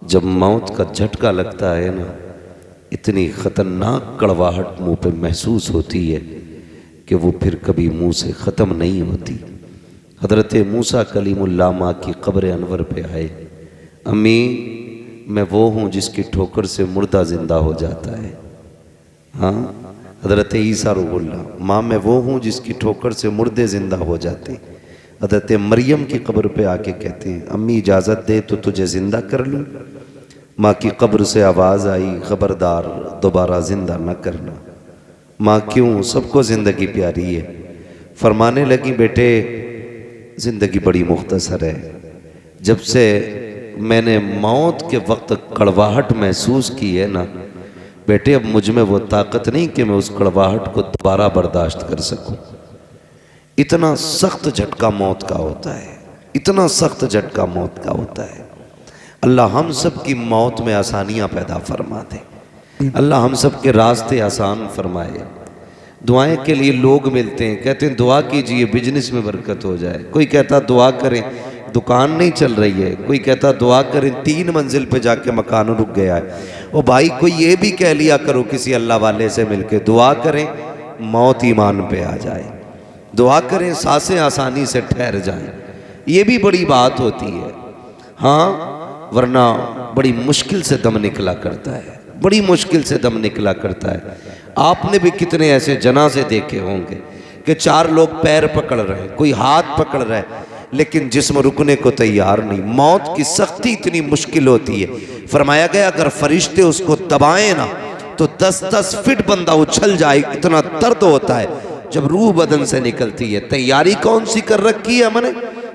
जब मौत का झटका लगता है ना, इतनी ख़तरनाक कड़वाहट मुंह पे महसूस होती है कि वो फिर कभी मुंह से ख़त्म नहीं होती। हज़रत मूसा कलीमुल्लाह माँ की क़ब्र अनवर पे आए, अम्मी मैं वो हूँ जिसकी ठोकर से मुर्दा ज़िंदा हो जाता है। हाँ, हज़रत ईसा रूहुल्लाह, माँ मैं वो हूँ जिसकी ठोकर से मुर्दे ज़िंदा हो जाते। हज़रत मरियम की क़ब्र पे आके कहते हैं, अम्मी इजाज़त दे तो तुझे ज़िंदा कर लूँ। माँ की क़ब्र से आवाज़ आई, ख़बरदार दोबारा ज़िंदा न करना। माँ क्यों? सबको ज़िंदगी प्यारी है। फरमाने लगी, बेटे ज़िंदगी बड़ी मुख्तसर है। जब से मैंने मौत के वक्त कड़वाहट महसूस की है ना बेटे, अब मुझ में वो ताकत नहीं कि मैं उस कड़वाहट को दोबारा बर्दाश्त कर सकूं। इतना सख्त झटका मौत का होता है, इतना सख्त झटका मौत का होता है। अल्लाह हम सब की मौत में आसानियां पैदा फरमा दे। अल्लाह हम सब के रास्ते आसान फरमाए। दुआएं के लिए लोग मिलते हैं, कहते हैं दुआ कीजिए बिजनेस में बरकत हो जाए। कोई कहता दुआ करें दुकान नहीं चल रही है, कोई कहता दुआ करें 3 मंजिल पे जाके मकान रुक गया है। ओ भाई कोई ये भी कह लिया करो किसी अल्लाह वाले से मिलके, दुआ करें मौत ईमान पे आ जाए, दुआ करें सांसें आसानी से ठहर जाएं, ये भी बड़ी बात होती है। हाँ, वरना बड़ी मुश्किल से दम निकला करता है, बड़ी मुश्किल से दम निकला करता है। आपने भी कितने ऐसे जनाजे देखे होंगे कि 4 लोग पैर पकड़ रहे हैं, कोई हाथ पकड़ रहा है, लेकिन जिस्म रुकने को तैयार नहीं। मौत की सख्ती इतनी मुश्किल होती है। फरमाया गया अगर फरिश्ते उसको दबाएं ना तो 10-10 फीट बंदा उछल जाए, इतना दर्द होता है जब रूह बदन से निकलती है। तैयारी कौन सी कर रखी है हमने?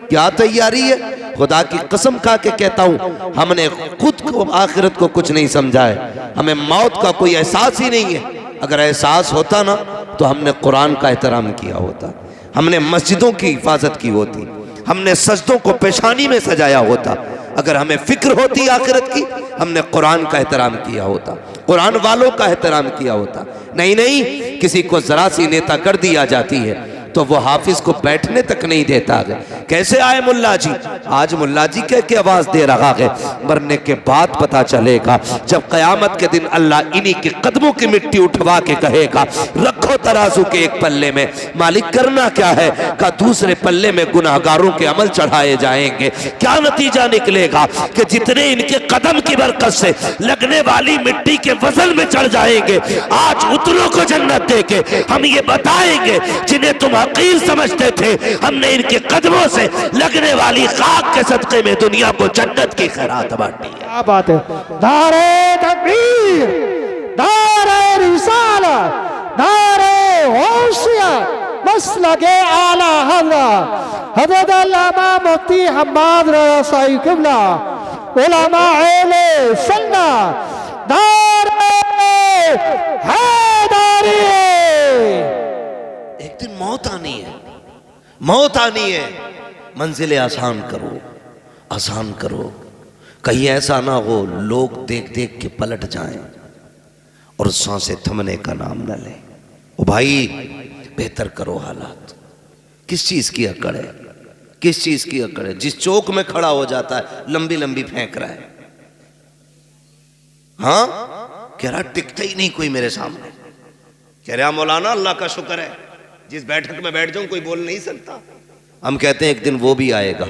क्या तैयारी है? खुदा की कसम खा के कहता हूँ, हमने खुद को आखिरत को कुछ नहीं समझा है। हमें मौत का कोई एहसास ही नहीं है। अगर एहसास होता ना तो हमने कुरान का एहतराम किया होता, हमने मस्जिदों की हिफाजत की होती, हमने सजदों को पेशानी में सजाया होता। अगर हमें फिक्र होती आखिरत की, हमने कुरान का एहतराम किया होता, कुरान वालों का एहतराम किया होता। नहीं नहीं, किसी को जरा सी नेता कर दिया जाती है तो वो हाफिज को बैठने तक नहीं देता है। कैसे आए मुल्ला जी? आज मुल्ला जी कह के आवाज दे रहा है, मरने के बाद पता चलेगा। जब कयामत के दिन अल्लाह इन्हीं के कदमों की मिट्टी उठवा के कहेगा रखो तराजू के एक पल्ले में, मालिक करना क्या है? का दूसरे पल्ले में गुनाहगारों के अमल चढ़ाए जाएंगे। क्या नतीजा निकलेगा कि जितने इनके कदम की बरकत से लगने वाली मिट्टी के वजन में चढ़ जाएंगे, आज उतनों को जन्नत देके हम ये बताएंगे जिन्हें तुम हकीर समझते थे, हमने इनके कदमों से लगने वाली खाक के सदके में दुनिया को जन्नत की खैरात बांटी है। क्या बात है? नारे तकबीर, नारे रिसालत, नारे गौसियत, मसलके आला हज़रत हज़रत अल्लामा मुफ्ती हम्माद रज़ा साहिब क़िबला, उलमा अहले सुन्नत, नारे हैदरी। एक दिन मौत आनी है, मौत आनी है। मंजिलें आसान करो, आसान करो। कहीं ऐसा ना हो लोग देख देख के पलट जाएं और सांसें थमने का नाम न लें। ओ भाई बेहतर करो हालात। किस चीज की अकड़ है? किस चीज की अकड़ है? जिस चौक में खड़ा हो जाता है लंबी लंबी फेंक रहा है। हाँ, कह रहा टिकता ही नहीं कोई मेरे सामने। कह रहा मौलाना अल्लाह का शुक्र है जिस बैठक में बैठ जाऊं कोई बोल नहीं सकता। हम कहते हैं एक दिन वो भी आएगा,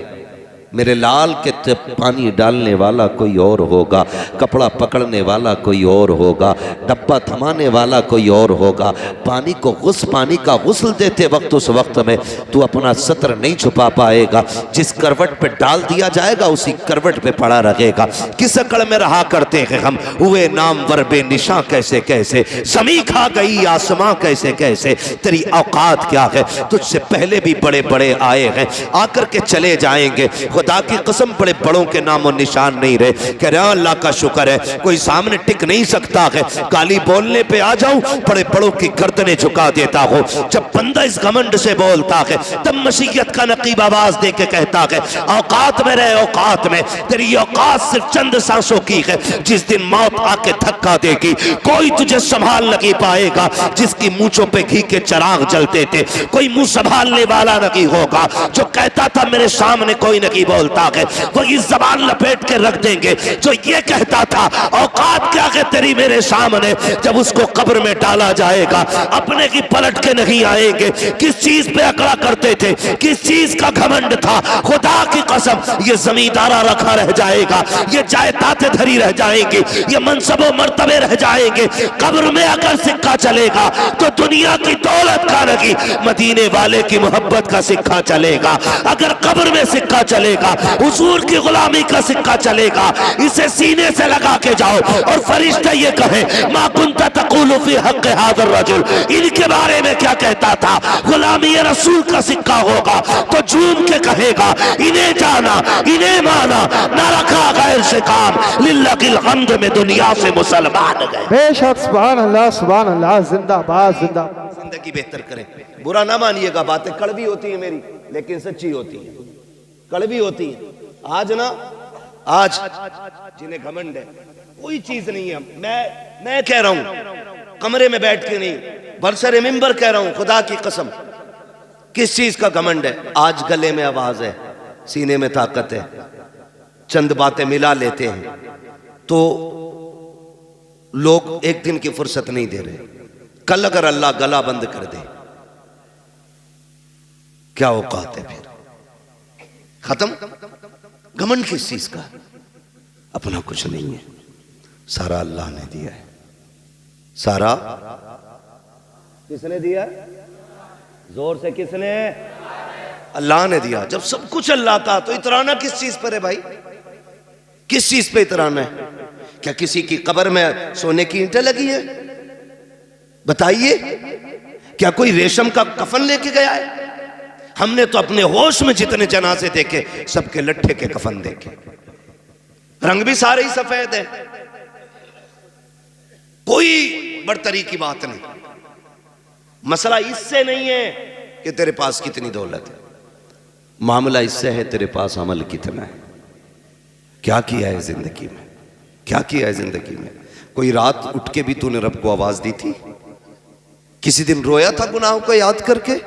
मेरे लाल के पानी डालने वाला कोई और होगा, कपड़ा पकड़ने वाला कोई और होगा, डब्बा थमाने वाला कोई और होगा। पानी का गुस्ल देते वक्त उस वक्त में तू अपना सत्र नहीं छुपा पाएगा। जिस करवट पे डाल दिया जाएगा उसी करवट पे पड़ा रहेगा। किस अकड़ में रहा करते हैं हम, हुए नामवर बेनिशा कैसे कैसे, समी खा गई आसमां कैसे कैसे। तेरी औकात क्या है? तुझसे पहले भी बड़े बड़े आए हैं, आकर के चले जाएंगे। खुदा की कसम बड़े बड़ों के नामो निशान नहीं रहे। कह रहे अल्लाह का शुक्र है कोई सामने टिक नहीं सकता है। गाली बोलने पे आ जाऊं बड़े बड़ों की गर्दनें झुका देता हो। जब बंदा इस घमंड से बोलता है तब मसीहत का नकीब आवाज दे के कहता है औकात में रहे, औकात में। तेरी औकात सिर्फ चंद सांसों की है। जिस दिन मौत आके धक्का देगी कोई तुझे संभाल नहीं पाएगा। जिसकी मूंछों पे घी के चिराग जलते थे कोई मुंह संभालने वाला नहीं होगा। जो कहता था मेरे सामने कोई नहीं बोलता है, वही जबान लपेट के रख देंगे जो ये कहता था औकात क्या है तेरी मेरे सामने। जब उसको कब्र में डाला जाएगा अपने की पलट के नहीं आएंगे। किस चीज पे अकड़ा करते थे, किस चीज का घमंड था, खुदा की कसम ये जमींदारा रखा रह जाएगा, ये जायदादें धरी रह जाएंगी, ये मनसबो मर्तबे रह जाएंगे। कब्र में अगर सिक्का चलेगा तो दुनिया की दौलत का नहीं, मदीने वाले की मोहब्बत का सिक्का चलेगा। अगर कब्र में सिक्का चलेगा, हुजूर की गुलामी का सिक्का चलेगा। इसे सीने से लगा के जाओ और फरिश्ते ये कहे मा कुंता तक़ूलु फी हक़्क़ि हाज़ा रजुल, इनके बारे में क्या कहता था, गुलामी रसूल का सिक्का होगा तो झूम के कहेगा इन्हें जाना, इन्हें माना, ना रखा गैर से काम, लिल्लाहिल हम्द में दुनिया से मुसलमान गए। बेशक सुभान अल्लाह, जिंदाबाद जिंदाबाद। जिंदगी बेहतर करें, बुरा ना मानिएगा, बातें कड़वी होती है मेरी लेकिन सच्ची होती है, कड़वी होती है। आज जिन्हें घमंड है कोई चीज नहीं है, मैं कह रहा हूं कमरे में बैठ के नहीं, बरसरे मिंबर कह रहा हूं, खुदा की कसम। किस चीज का घमंड है? आज गले में आवाज है, सीने में ताकत है, चंद बातें मिला लेते हैं तो लोग एक दिन की फुर्सत नहीं दे रहे। कल अगर अल्लाह गला बंद कर दे क्या औकात है फिर? खत्म। घमंड किस चीज का? अपना कुछ नहीं है, सारा अल्लाह ने दिया है। सारा किसने दिया? जोर से किसने? अल्लाह ने दिया। जब सब कुछ अल्लाह का तो इतराना किस चीज पर है भाई? किस चीज पे इतराना है? क्या किसी की कब्र में सोने की ईंटें लगी है? बताइए, क्या कोई रेशम का कफन लेके गया है? हमने तो अपने होश में जितने जनाजे देखे सबके लट्ठे के कफन देखे, रंग भी सारे ही सफेद है, कोई बड़तरी की बात नहीं। मसला इससे नहीं है कि तेरे पास कितनी दौलत है, मामला इससे है तेरे पास अमल कितना है, क्या किया है जिंदगी में, क्या किया है जिंदगी में। कोई रात उठ के भी तूने रब को आवाज दी थी? किसी दिन रोया था गुनाहों को याद करके?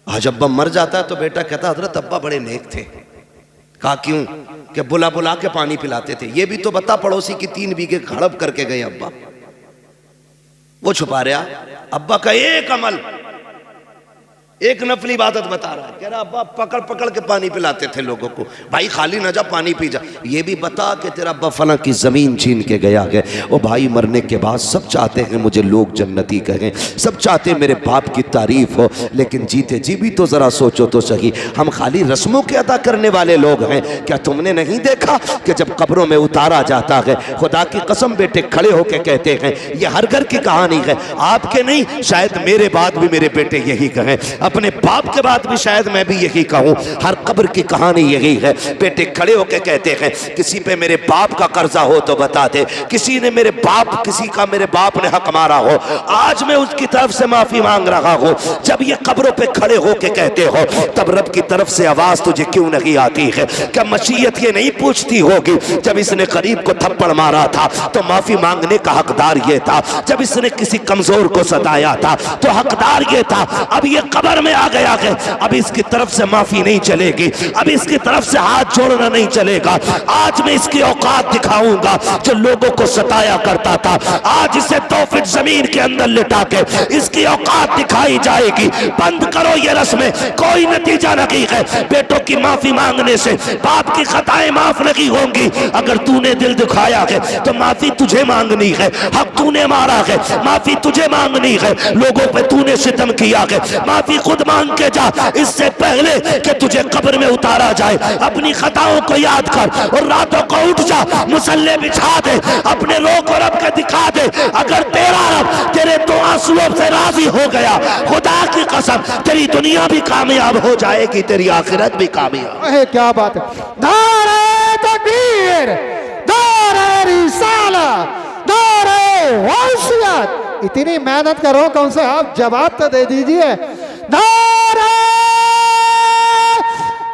आज अब्बा मर जाता है तो बेटा कहता हजरत अब्बा बड़े नेक थे। कहा क्यों? कि बुला बुला के पानी पिलाते थे। ये भी तो बता, पड़ोसी की 3 बीघे हड़प करके गए अब्बा, वो छुपा रहा। अब्बा का एक अमल, एक नफली इबादत बता रहा है, कह रहा अब्बा पकड़ पकड़ के पानी पिलाते थे लोगों को, भाई खाली ना जा पानी पी जा। ये भी बता कि तेरा अब्बा फला की जमीन छीन के गया है। ओ भाई, मरने के बाद सब चाहते हैं मुझे लोग जन्नती कहें, सब चाहते हैं मेरे बाप की तारीफ हो, लेकिन जीते जी भी तो जरा सोचो तो सही, हम खाली रस्मों के अदा करने वाले लोग हैं। क्या तुमने नहीं देखा कि जब कब्रों में उतारा जाता है, खुदा की कसम बेटे खड़े होके कहते हैं, ये हर घर की कहानी है, आपके नहीं, शायद मेरे बाद भी मेरे बेटे यही कहें, अपने बाप के बाद भी शायद मैं भी यही कहूं, हर कब्र की कहानी यही है। बेटे खड़े होकर कहते हैं, किसी पे मेरे बाप का कर्जा हो तो बता दे, किसी ने मेरे बाप, किसी का मेरे बाप ने हक मारा हो, आज मैं उसकी तरफ से माफी मांग रहा हूं। जब ये कब्रों पे खड़े होकर कहते हो, तब रब की तरफ से आवाज तुझे क्यों नहीं आती है? क्या मशीयत ये नहीं पूछती होगी, जब इसने गरीब को थप्पड़ मारा था तो माफी मांगने का हकदार ये था, जब इसने किसी कमजोर को सताया था तो हकदार ये था। अब ये कब्र में आ गया है, अब इसकी तरफ से माफी नहीं चलेगी, अब इसकी तरफ से हाथ जोड़ना नहीं चलेगा। आज मैं इसकी औकात दिखाऊंगा जो लोगों को सताया करता था, आज इसे 2 फीट जमीन के अंदर लिटा के इसकी औकात दिखाई जाएगी। बंद करो ये रस्में, कोई नतीजा नहीं है। बेटों की माफी मांगने से बाप की खताएं माफ नहीं होंगी। अगर तूने दिल दुखाया है तो माफी तुझे मांगनी है, हक तूने मारा है माफी तुझे मांगनी है, लोगों पे तूने सितम किया है माफी खुद मांग के जा। इससे पहले कि तुझे कब्र में उतारा जाए, अपनी खताओं को याद कर और रातों को उठ जा, मुसल्ले बिछा दे, अपने रो को रब के दिखा दे। अगर तेरा रब तेरे 2 आंसुओं से राजी हो गया, खुदा की कसम तेरी दुनिया भी कामयाब हो जाएगी, तेरी आखिरत भी कामयाब। अरे क्या बात है। नारे तकबीर, नारे रिसालत, नारे गौसियत। इतनी मेहनत करो, कौन से आप जवाब तो दे दीजिए। नारे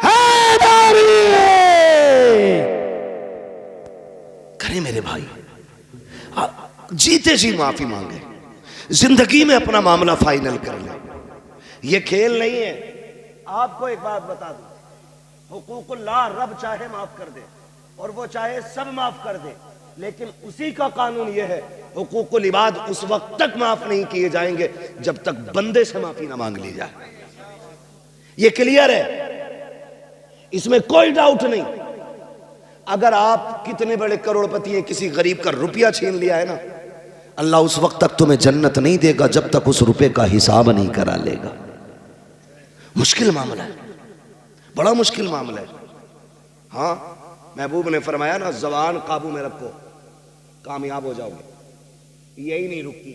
हैदरी। करे मेरे भाई, जीते जी माफी मांगे, जिंदगी में अपना मामला फाइनल कर ले। ये खेल नहीं है। आपको एक बात बता दूं, हुकूकुल्लाह, रब चाहे माफ कर दे और वो चाहे सब माफ कर दे, लेकिन उसी का कानून यह है हुकूकुल इबाद उस वक्त तक माफ नहीं किए जाएंगे जब तक बंदे से माफी ना मांग ली जाए। ये क्लियर है, इसमें कोई डाउट नहीं। अगर आप कितने बड़े करोड़पति हैं, किसी गरीब का रुपया छीन लिया है ना, अल्लाह उस वक्त तक तुम्हें जन्नत नहीं देगा जब तक उस रुपए का हिसाब नहीं करा लेगा। मुश्किल मामला है, बड़ा मुश्किल मामला है। हाँ, महबूब ने फरमाया ना, ज़बान काबू में रखो कामयाब हो जाओगे। यही नहीं रुकती।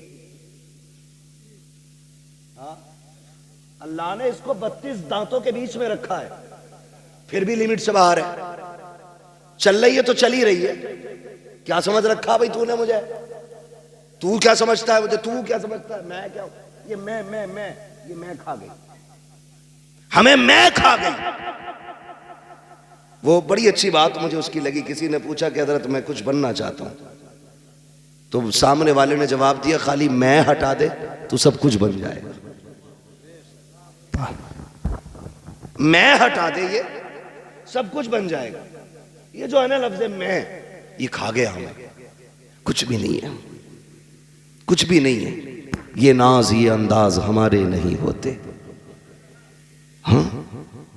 हाँ, अल्लाह ने इसको 32 दांतों के बीच में रखा है, फिर भी लिमिट से बाहर है। चल रही है तो चली रही है। क्या समझ रखा भाई तूने मुझे? तू क्या समझता है मुझे? तू क्या समझता है? मैं क्या? ये मैं खा गई, हमें मैं खा गई। वो बड़ी अच्छी बात मुझे उसकी लगी। किसी ने पूछा कि हजरत मैं कुछ बनना चाहता हूं, तो सामने वाले ने जवाब दिया, खाली मैं हटा दे तो सब कुछ बन जाएगा। मैं हटा दे, ये सब कुछ बन जाएगा। ये जो है ना लफ्ज़ मैं, ये खा गया हमें। कुछ भी नहीं है, कुछ भी नहीं है। ये नाज ये अंदाज हमारे नहीं होते। हाँ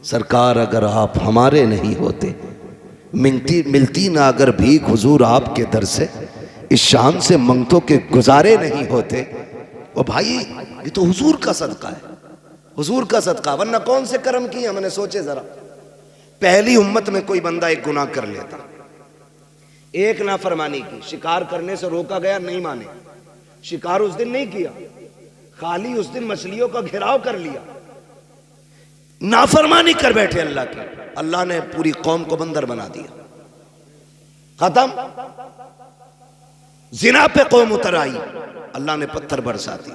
सरकार, अगर आप हमारे नहीं होते, मिलती ना अगर भीख हुजूर आपके दर से, इस शान से मंगतों के गुजारे नहीं होते। और भाई ये तो हुजूर का सदका है, हुजूर का सदका, वरना कौन से कर्म किए हमने? सोचे जरा, पहली उम्मत में कोई बंदा एक गुनाह कर लेता, एक नाफरमानी की, शिकार करने से रोका गया, नहीं माने, शिकार उस दिन नहीं किया, खाली उस दिन मछलियों का घेराव कर लिया, नाफरमानी कर बैठे अल्लाह की, अल्लाह ने पूरी कौम को बंदर बना दिया, खत्म। जिना पे कौम उतर आई, अल्लाह ने पत्थर बरसा दिए।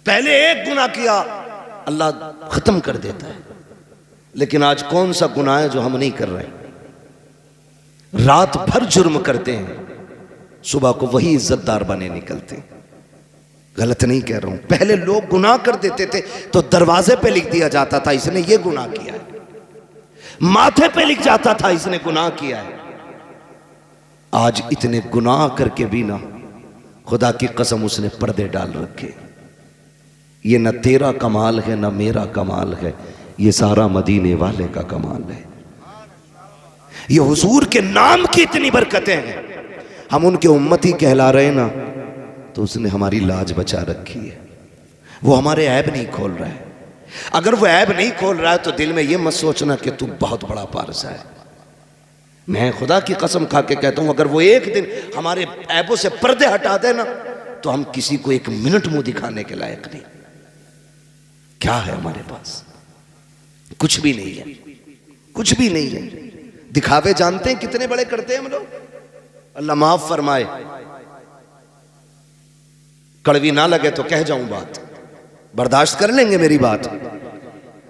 पहले एक गुनाह किया, अल्लाह खत्म कर देता है। लेकिन आज कौन सा गुनाह है जो हम नहीं कर रहे? रात भर जुर्म करते हैं, सुबह को वही इज्जतदार बने निकलते हैं। गलत नहीं कह रहा हूं। पहले लोग गुनाह कर देते थे तो दरवाजे पे लिख दिया जाता था इसने ये गुनाह किया है, माथे पे लिख जाता था इसने गुनाह किया है। आज इतने गुनाह करके भी ना, खुदा की कसम उसने पर्दे डाल रखे। ये न तेरा कमाल है न मेरा कमाल है, ये सारा मदीने वाले का कमाल है। ये हुजूर के नाम की इतनी बरकतें हैं, हम उनके उम्मती कहला रहे ना, तो उसने हमारी लाज बचा रखी है। वो हमारे ऐब नहीं खोल रहा है। अगर वो ऐब नहीं खोल रहा है तो दिल में ये मत सोचना कि तू बहुत बड़ा पारसा है। मैं खुदा की कसम खा के कहता हूं, अगर वो एक दिन हमारे ऐबों से पर्दे हटा दे ना, तो हम किसी को एक मिनट मुंह दिखाने के लायक नहीं। क्या है हमारे पास? कुछ भी नहीं है, कुछ भी नहीं है। दिखावे जानते हैं कितने बड़े करते हैं हम लोग। अल्लाह माफ फरमाए, कड़वी ना लगे तो कह जाऊं बात, बर्दाश्त कर लेंगे मेरी बात।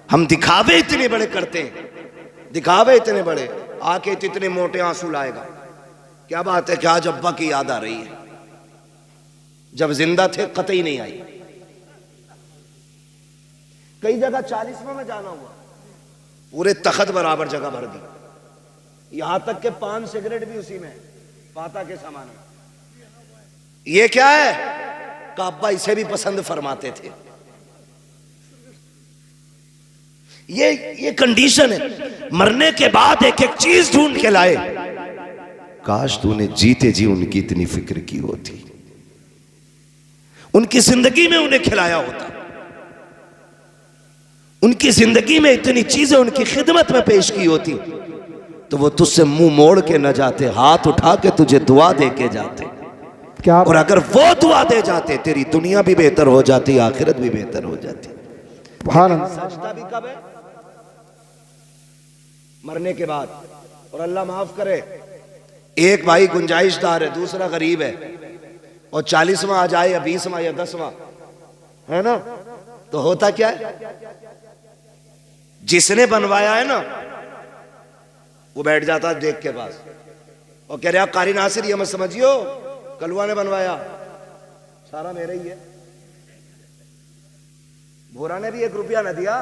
हम दिखावे इतने बड़े करते हैं, दिखावे इतने बड़े, आके तो इतने मोटे आंसू लाएगा। क्या बात है कि आज अब्बा की याद आ रही है, जब जिंदा थे कतई नहीं आई। कई जगह 40वां में जाना हुआ, पूरे तखत बराबर जगह भर दी, यहां तक के पान सिगरेट भी उसी में, पाता के सामान में। ये क्या है? का अब्बा इसे भी पसंद फरमाते थे। ये कंडीशन है। मरने के बाद एक एक चीज ढूंढ के लाए। काश तूने जीते जी उनकी इतनी फिक्र की होती, उनकी जिंदगी में उन्हें खिलाया होता, उनकी जिंदगी में इतनी चीजें उनकी खिदमत में पेश की होती, तो वो तुझसे मुंह मोड़ के न जाते, हाथ उठा के तुझे दुआ दे के जाते। क्या? और अगर वो दुआ दे जाते, तेरी दुनिया भी बेहतर हो जाती, आखिरत भी बेहतर हो जाती। सजदा भी कब है? मरने के बाद। और अल्लाह माफ करे, एक भाई गुंजाइशदार है, दूसरा गरीब है, और 40वां आ जाए या 20वां या 10वां, है ना, तो होता क्या है? जिसने बनवाया है ना, वो बैठ जाता है देख के पास और कह रहा कारी नासिर, ये मत समझियो कलुआ ने बनवाया, सारा मेरा ही है, भोरा ने भी 1 रुपया न दिया,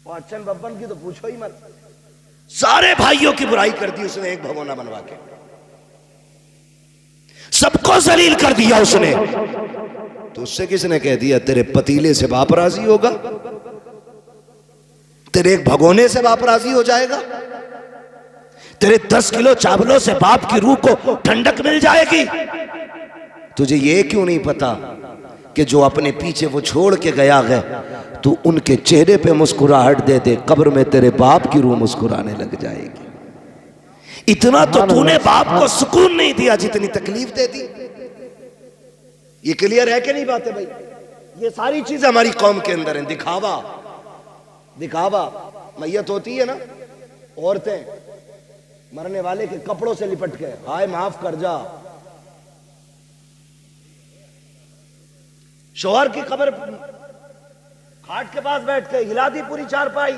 और अच्छन बब्बन की तो पूछो ही मत, सारे भाइयों की बुराई कर दी उसने एक भगोना बनवा के, सबको जलील कर दिया उसने। तो उससे किसने कह दिया तेरे पतीले से बाप राजी होगा, तेरे एक भगोने से बाप राजी हो जाएगा, तेरे 10 किलो चावलों से बाप की रूह को ठंडक मिल जाएगी। तुझे ये क्यों नहीं पता कि जो अपने पीछे वो छोड़ के गया है, तू उनके चेहरे पे मुस्कुराहट दे दे, कब्र में तेरे बाप की रूह मुस्कुराने लग जाएगी। इतना तो तूने बाप को सुकून नहीं दिया जितनी तकलीफ दे दी। ये क्लियर है कि नहीं बातें भाई? ये सारी चीजें हमारी कौम के अंदर हैं। दिखावा, दिखावा। मैयत होती है ना, औरतें मरने वाले के कपड़ों से लिपट के, हाय माफ कर जा। शोहर की कब्र खाट के पास बैठ के हिला दी पूरी चारपाई,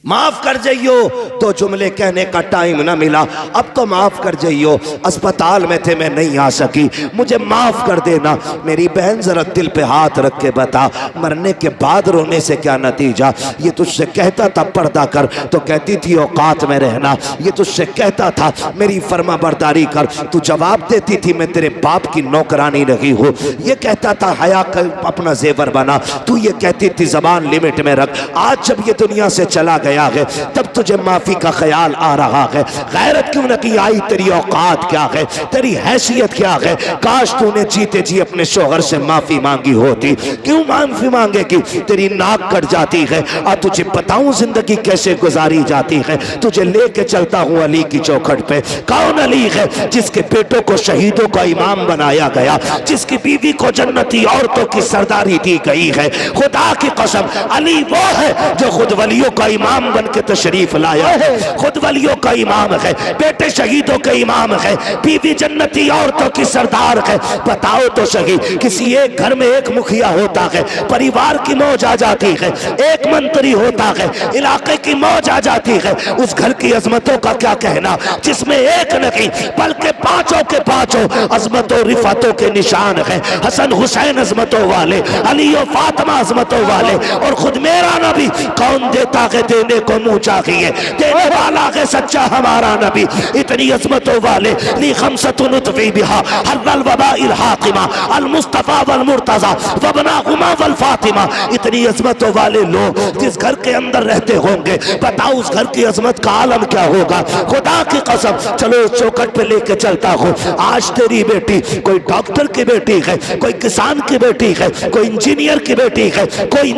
माफ कर जाइयो, तो जुमले कहने का टाइम ना मिला, अब तो माफ कर जाइयो, अस्पताल में थे मैं नहीं आ सकी, मुझे माफ कर देना। मेरी बहन जरा दिल पे हाथ रख के बता, मरने के बाद रोने से क्या नतीजा? ये तुझसे कहता था पर्दा कर, तो कहती थी औकात में रहना। ये तुझसे कहता था मेरी फर्मा बरदारी कर, तू जवाब देती थी मैं तेरे बाप की नौकरानी नहीं हूँ। ये कहता था हया कर अपना जेवर बना, तू ये कहती थी जबान लिमिट में रख। आज जब ये दुनिया से चला गया है तब तुझे माफी का ख्याल आ रहा है। गैरत क्यों न की आई? तेरी औकात क्या है, तेरी हैसियत क्या है? काश तूने जीते जी अपने शोहर से माफी मांगी होती। क्यों माफी मांगेगी? तेरी नाक कट जाती है। और तुझे बताऊं जिंदगी कैसे गुजारी जाती है। तुझे लेके चलता हूं अली की चौखट पे। कौन अली है? जिसके बेटों को शहीदों का इमाम बनाया गया, जिसकी बीवी को जन्नती औरतों की सरदारी दी गई है। खुदा की कसम, अली वो है जो खुद वलियों का इमाम बन के तशरीफ लाया है, खुद वलियों का इमाम है, बेटे शहीदों के इमाम है, बीवी जन्नती औरतों की सरदार है। बताओ तो सही, किसी एक घर में एक मुखिया होता है, परिवार की मौज आ जाती है, एक मंत्री होता है, इलाके की मौज आ जाती है। उस घर की अजमतों का क्या कहना, जिसमें एक नहीं बल्कि पांचों के पांचों अजमतों रिफातों के निशान है। हसन हुसैन अजमतों वाले, अली और फातिमा अजमतों वाले, और खुद मेरा नबी कौन देता है देने को मुंह चाहिए, देने वाला है सच्चा हमारा नबी। इतनी अजमतों वाले, ली खमसतुन उतवी बिहा हर्रल वबाइल हाकिमा अल मुस्तफा वल मुर्तजा वबना हुमा वल फातिमा। इतनी अजमतों वाले लोग जिस घर के अंदर रहते होंगे, बताओ उस घर की अजमत का आलम क्या होगा। खुदा की कसम, चलो चौखट पे लेके चलता हूँ। आज तेरी बेटी कोई डॉक्टर की बेटी है, कोई किसान की बेटी है, कोई इंजीनियर की बेटी है, कोई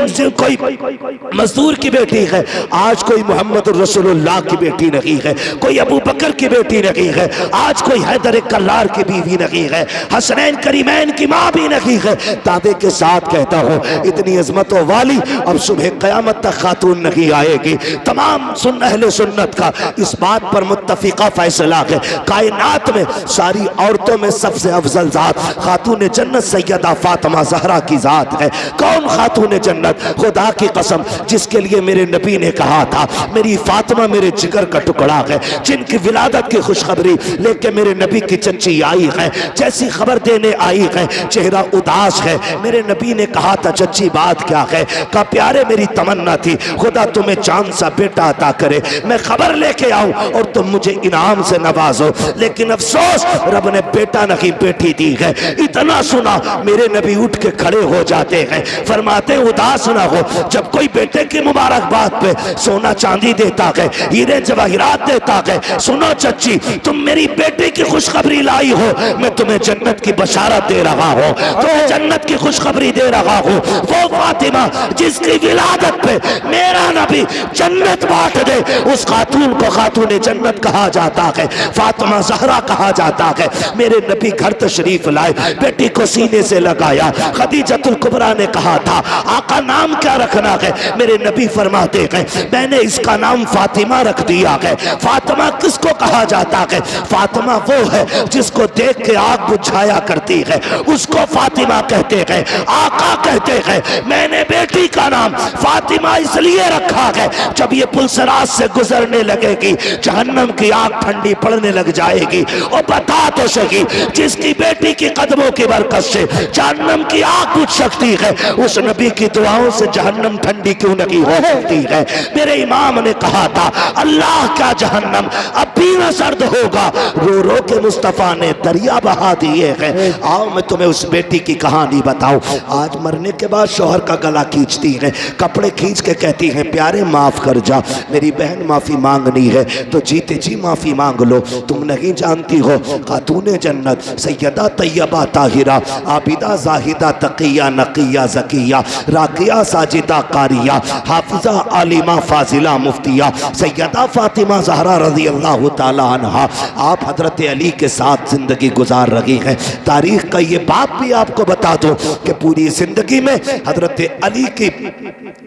मजदूर की बेटी है। आज कोई मोहम्मद रसूलुल्लाह की बेटी नहीं है, कोई अबू बकर की बेटी नहीं है, आज कोई हैदर कल्लार की बीवी नहीं है, हसनैन करीमैन की माँ भी नहीं है। दावे के साथ कहता हूँ, इतनी अजमतों वाली अब सुबह क़यामत तक खातून नहीं आएगी। तमाम अहले सुन्नत का इस बात पर मुत्तफिका फैसला है, कायनात में सारी औरतों में सबसे अफजल जात खातून जन्नत सैयदा फातिमा ज़हरा की जात है। कौन खातून जन्नत? खुदा की कसम, जिसके लिए मेरे नबी ने कहा था मेरी फातिमा मेरे जिगर का टुकड़ा है, जिनकी विलादत की खुशखबरी लेके मेरे नबी की चच्ची आई है। जैसी खबर देने आई है, चेहरा उदास है। मेरे नबी ने कहा था चच्ची बात क्या है? का प्यारे मेरी तमन्ना थी खुदा तुम्हें चांद सा बेटा अता करे, मैं खबर लेके आऊं और तुम मुझे इनाम से नवाजो। लेकिन अफसोस रब ने बेटा नहीं बेटी दी है। इतना सुना मेरे नबी उठ के खड़े हो जाते हैं, फरमाते उदास ना हो। जब कोई बेटे की मुबारकबाद पे सोना चांदी देता है, हीरे जवाहिरात देता है, सुनो चच्ची तुम मेरी बेटे की खुशखबरी लाई हो, मैं तुम्हें जन्नत की बशारत दे रहा हूँ, तुम्हें जन्नत की खुशखबरी दे रहा हूँ। वो फातिमा जिसकी विलादत पे मेरा नबी जन्नत बांट दे, उस खातून को खातून जन्नत कहा जाता है, फातिमा ज़हरा कहा जाता है। मेरे नबी घर तशरीफ लाए, बेटी को सीने से लगाया। खदीजतुल कुबरा ने कहा था आका नाम क्या रखना है? मेरे नबी फरमाते हैं मैंने इसका नाम फातिमा रख दिया है। फातिमा किसको कहा जाता है? फातिमा वो है जिसको देख के आग बुझाया करती है, उसको फातिमा कहते हैं, आका कहते हैं। मैंने बेटी का नाम फातिमा इसलिए रखा है, जब ये पुलसरात से गुजरने लगेगी जहन्नम की आग ठंडी पड़ने लग जाएगी। और बता तो सही, जिसकी बेटी की कदमों की बरकत से जहन्नम की आग बुझ सकती है, उस नबी की दुआओं से जहन्नम ठंडी क्यों नहीं हो सकती है? मेरे इमाम ने कहा था, अल्लाह का जहन्नम अब भी न सर्द होगा, रो रो के मुस्तफा ने दरिया बहा दिए हैं। आओ मैं तुम्हें उस बेटी की कहानी बताऊं। आज मरने के बाद शौहर का गला खींचती है, कपड़े खींच के कहती हैं, प्यारे माफ कर जा, मेरी बहन माफी मांगनी है तो जीते जी माफी मांग लो। तुम नहीं जानती हो, खातूने जन्नत सैयदा तैयबा ताहिरा आबिदा जाहिदा तकिया नकिया जकिया राकिया साजिदा कारिया हाफिजा आलिमा फाजिला मुफ्तिया सैयदा फातिमा ज़हरा रज़ी अल्लाह ताला अन्हा आप हजरत अली के साथ जिंदगी गुजार रही हैं। तारीख का ये बात भी आपको बता दो कि पूरी जिंदगी में हजरत अली की